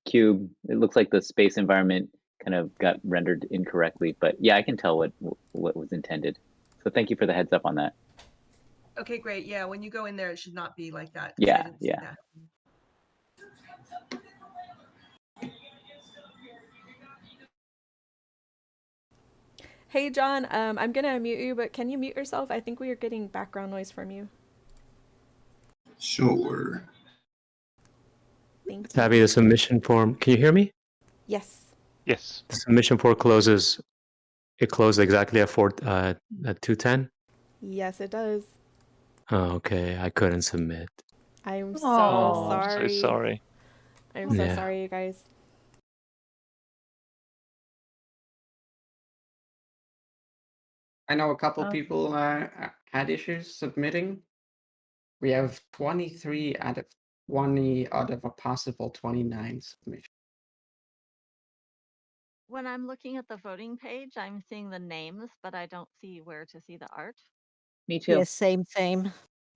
cube. It looks like the space environment kind of got rendered incorrectly, but yeah, I can tell what was intended. So thank you for the heads up on that. Okay, great. Yeah, when you go in there, it should not be like that. 'Cause I Yeah, didn't see yeah. that. Hey, John, I'm going to unmute you, but can you mute yourself? I think we are getting background noise from you. Sure. Thank you. Tabby, the submission form. Can you hear me? Yes. Yes. The submission form closes. It closed exactly at 2:10. Yes, it does. Oh, okay. I couldn't submit. I'm so Oh, I'm sorry. so sorry. I'm so Yeah. sorry, you guys. I know a couple people had issues submitting. We have 23 out of 20 out of a possible 29 submissions. When I'm looking at the voting page, I'm seeing the names, but I don't see where to see the art. Me too. Yeah, same.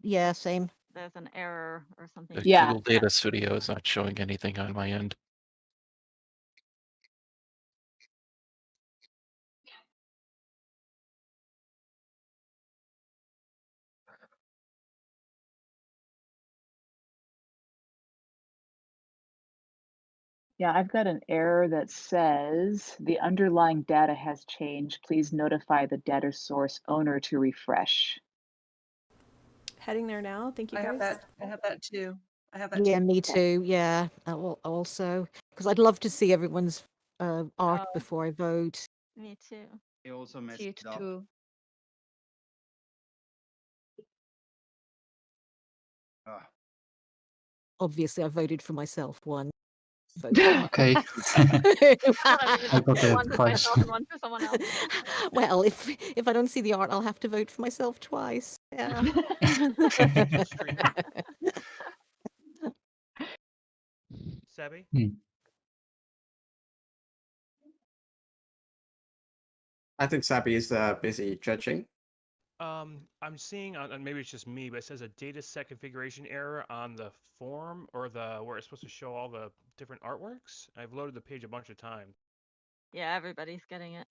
Yeah, same. There's an error or something. The Yeah. Google Data Studio is not showing anything on my end. Yeah, I've got an error that says the underlying data has changed. Please notify the data source owner to refresh. Heading there now. Thank you, I guys. have that. I have that too. I have that Yeah, too. me too. Yeah, also because I'd love to see everyone's art before I vote. Me too. I also messed You it up. too. Ah. Obviously, I voted for myself. One vote. Okay. I got it One for twice. myself and one for someone else. Well, if I don't see the art, I'll have to vote for myself twice. Yeah. Sebby? I think Sabi is busy judging. I'm seeing on maybe it's just me, but it says a data set configuration error on the form or where it's supposed to show all the different artworks. I've loaded the page a bunch of times. Yeah, everybody's getting it.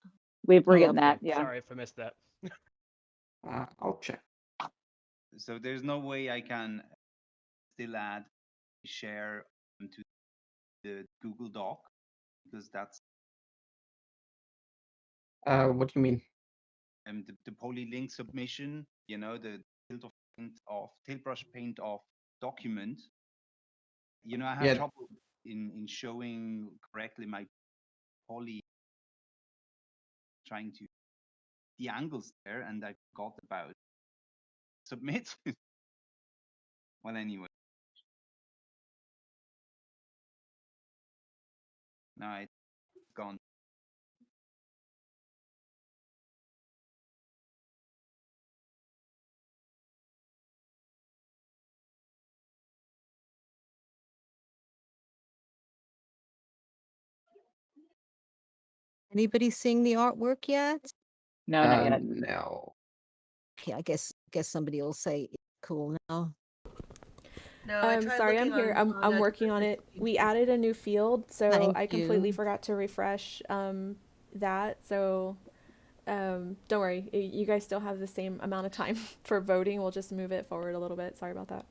We're Oh, getting okay. that, yeah. Sorry if I missed that. I'll check. So there's no way I can still add share to the Google Doc because that's What do you mean? the polylink submission. You know, the tilt brush paint off document. You know, I have Yeah. trouble in showing correctly my poly, trying to the angles there, and I forgot about submit. Well, anyway. No, it's gone. Anybody seeing the artwork yet? No, not yet. No. Okay, I guess somebody will say it's cool now. No, I tried Sorry, I'm looking here. on I'm working on it. We added a new field, so Thank I completely you. forgot to refresh that. So don't worry, you guys still have the same amount of time for voting. We'll just move it forward a little bit. Sorry about that.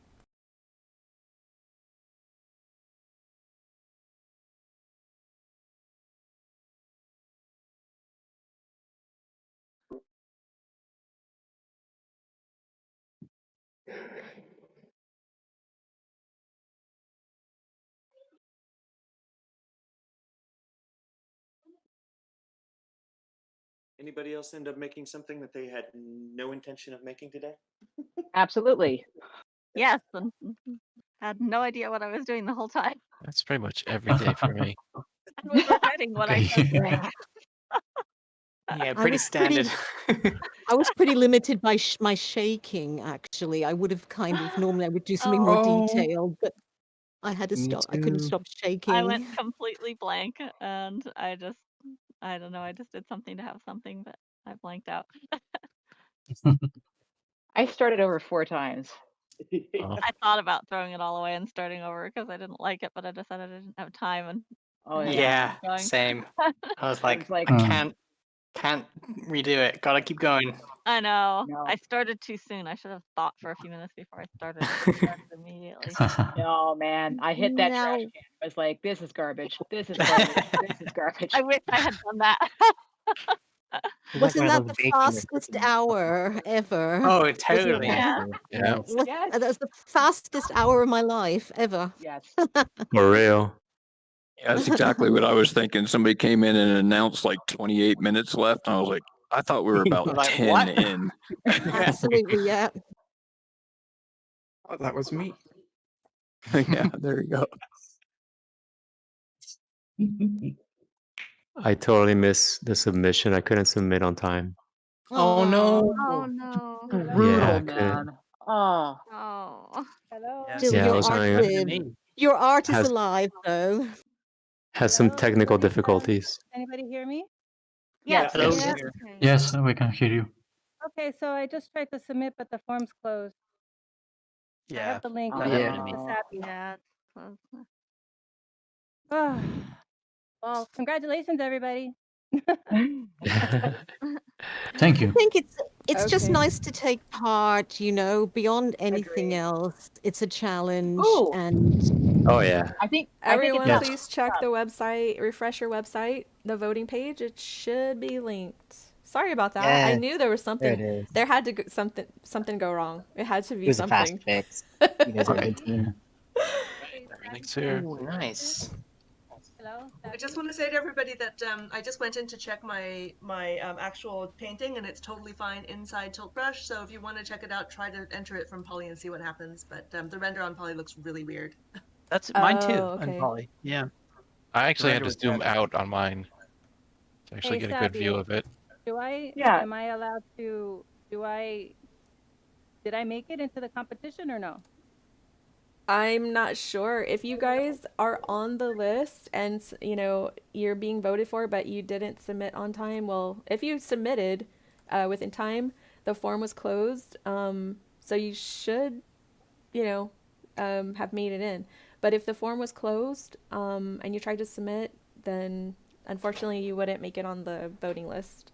Anybody else end up making something that they had no intention of making today? Absolutely. Yes, and had no idea what I was doing the whole time. That's pretty much every day for me. And was regretting what I Okay. said. Yeah, I pretty was pretty. standard. I was pretty limited by my shaking. Actually, I would have kind of normally I would do something more Oh, detailed, but I had to me stop. I couldn't too. stop I went shaking. completely blank and I don't know, I just did something to have something, but I blanked out. I started over 4 times. Oh, I thought about throwing it all away and starting over because I didn't like it, but I decided I didn't have time and Oh I had to yeah. keep Yeah, going. same. I was It's like, like I can't redo it. Gotta keep going. I know. no, I started too soon. I should have thought for a few minutes before I started. I should have started immediately. no, man. I hit that trash Now, can. I was like, this is garbage. This is garbage. This is garbage. I wish I had done that. wasn't that the fastest hour ever? Oh, Wasn't totally. Yeah. yeah. Yes. that was the fastest hour of my life ever. Yes. For real. Yeah, that's exactly what I was thinking. Somebody came in and announced like 28 minutes left. And I was like, I thought we were about Like, 10 what? in. Absolutely, yeah. Oh, that was me. Yeah, there you go. I totally missed the submission. I couldn't submit on time. Oh no. Oh no. Yeah, I Brutal, couldn't. man. Oh. Oh. Hello. Still, Yeah, I your was art having lives. Your art is has alive, though. has some Hello. technical Everybody, difficulties. anybody hear me? Yes. Hello. Yes. Yes, we can hear you. Okay, so I just tried to submit, but the form's closed. I Yeah. have the link. Oh, But Yeah. it's just happy. Yeah. It's close. Oh, well, congratulations, everybody. Thank I you. think it's just Okay. nice to take part, beyond anything Agreed. else. It's a challenge, Ooh. and Oh yeah. I think it's Everyone, Yes. please check the website, refresh your website, the voting page. It should be linked. Sorry about that. I knew there was something. There it is. There had to something go wrong. It had to It be was a fast something. fix. You guys are a good team. Everything's here. Oh, nice. Hello. I just want to say to everybody that I just went in to check my actual painting, and it's totally fine inside Tilt Brush. So if you want to check it out, try to enter it from Poly and see what happens. But the render on Poly looks really weird. That's mine too Oh, on okay. Poly. Yeah. I actually had Render to was zoom better. out on mine to actually Hey, get a good view Sabby, of it. am I allowed to, did I make it into the competition or no? I'm not sure if you guys are on the list and you're being voted for, but you didn't submit on time. Well, if you submitted within time, the form was closed. So you should, have made it in. But if the form was closed and you tried to submit, then unfortunately you wouldn't make it on the voting list.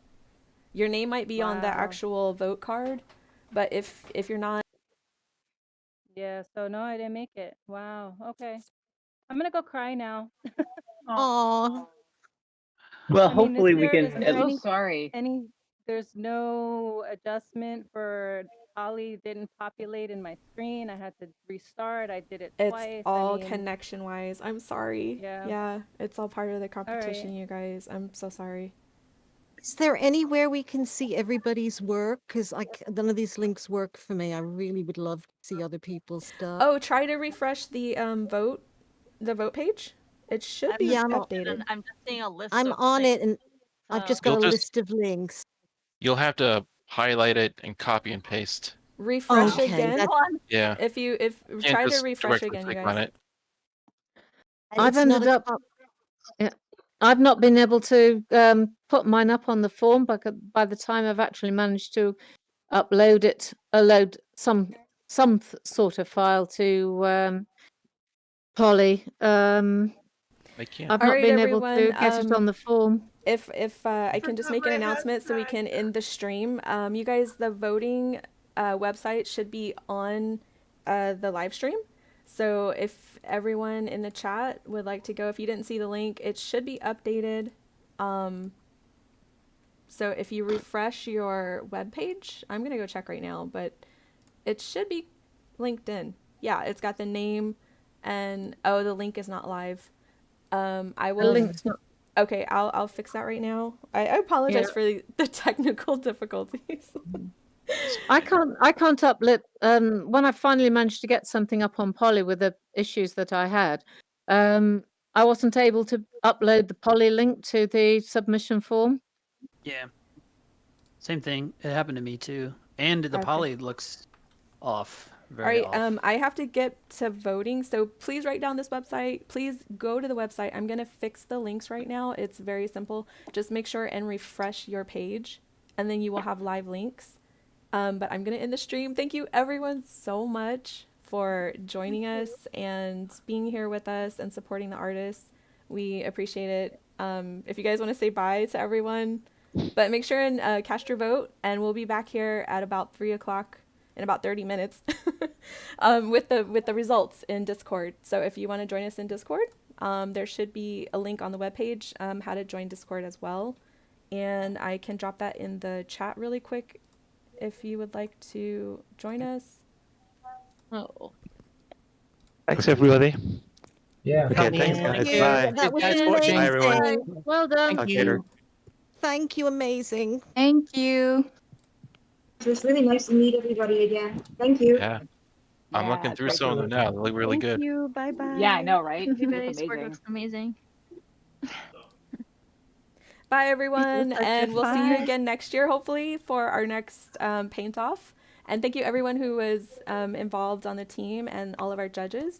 Your name might be on the Wow. actual vote card, but if you're not. Yeah, so no, I didn't make it. Wow. Okay. I'm gonna go cry now. Aw. Well, I mean, hopefully we is can. there so sorry. there's no adjustment for Poly didn't populate in my screen. I had to restart. I did it It's twice. all I mean, connection wise. I'm sorry. Yeah. Yeah, it's all part of the competition, you guys. I'm so sorry. Is there anywhere we can see everybody's work? Because none of these links work for me. I really would love to see other people's stuff. Oh, try to refresh the vote page. It should be Yeah, updated. I'm just seeing a list I'm of on things. it, and I've just You'll got a just- list of links. You'll have to highlight it and copy and paste. Refresh Okay, again. that's- Yeah. If Can't try to just refresh directly again, you click guys. on it. It's I've not ended a up. Yeah, I've not been able to put mine up on the form, but by the time I've actually managed to upload it, load some sort of file to Poly, I've not Alright, been able to everyone, get it on the form. If I can just make an announcement so we can end the stream. You guys, the voting website should be on the live stream. So if everyone in the chat would like to go, if you didn't see the link, it should be updated. So if you refresh your web page, I'm gonna go check right now, but it should be linked in. Yeah, it's got the name, and the link is not live. I will. The link's not. Okay, I'll fix that right now. I apologize Yeah. for the technical difficulties. I can't upload. When I finally managed to get something up on Poly with the issues that I had, I wasn't able to upload the Poly link to the submission form. Yeah. Same thing. It happened to me too. And the Okay. poly looks off. All Very right, off. I have to get to voting, so please write down this website. Please go to the website. I'm gonna fix the links right now. It's very simple. Just make sure and refresh your page, and then you will have live links. But I'm gonna end the stream. Thank you everyone so much for joining us and being here with us and supporting the artists. We appreciate it. If you guys want to say bye to everyone, but make sure and cast your vote, and we'll be back here at about 3 o'clock in about 30 minutes with the results in Discord. So if you want to join us in Discord, there should be a link on the webpage how to join Discord as well, and I can drop that in the chat really quick if you would like to join us. Oh. Thanks, everybody. Yeah. Okay, thanks, guys. Thank you. Bye. That was Guys watching. Bye, everyone. amazing. Well done. Talk later. Thank you, amazing. Thank you. It was really nice to meet everybody again. Thank you. Yeah. I'm Yeah, looking through thank some of you. them now. They look really Thank good. you. Bye bye. Yeah, I know, right? You It guys' looks work amazing. looks amazing. Bye everyone, Such a and we'll see you bye. again next year, hopefully, for our next paint off. And thank you everyone who was involved on the team and all of our judges.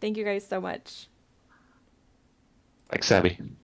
Thank you guys so much. Thanks, Abby.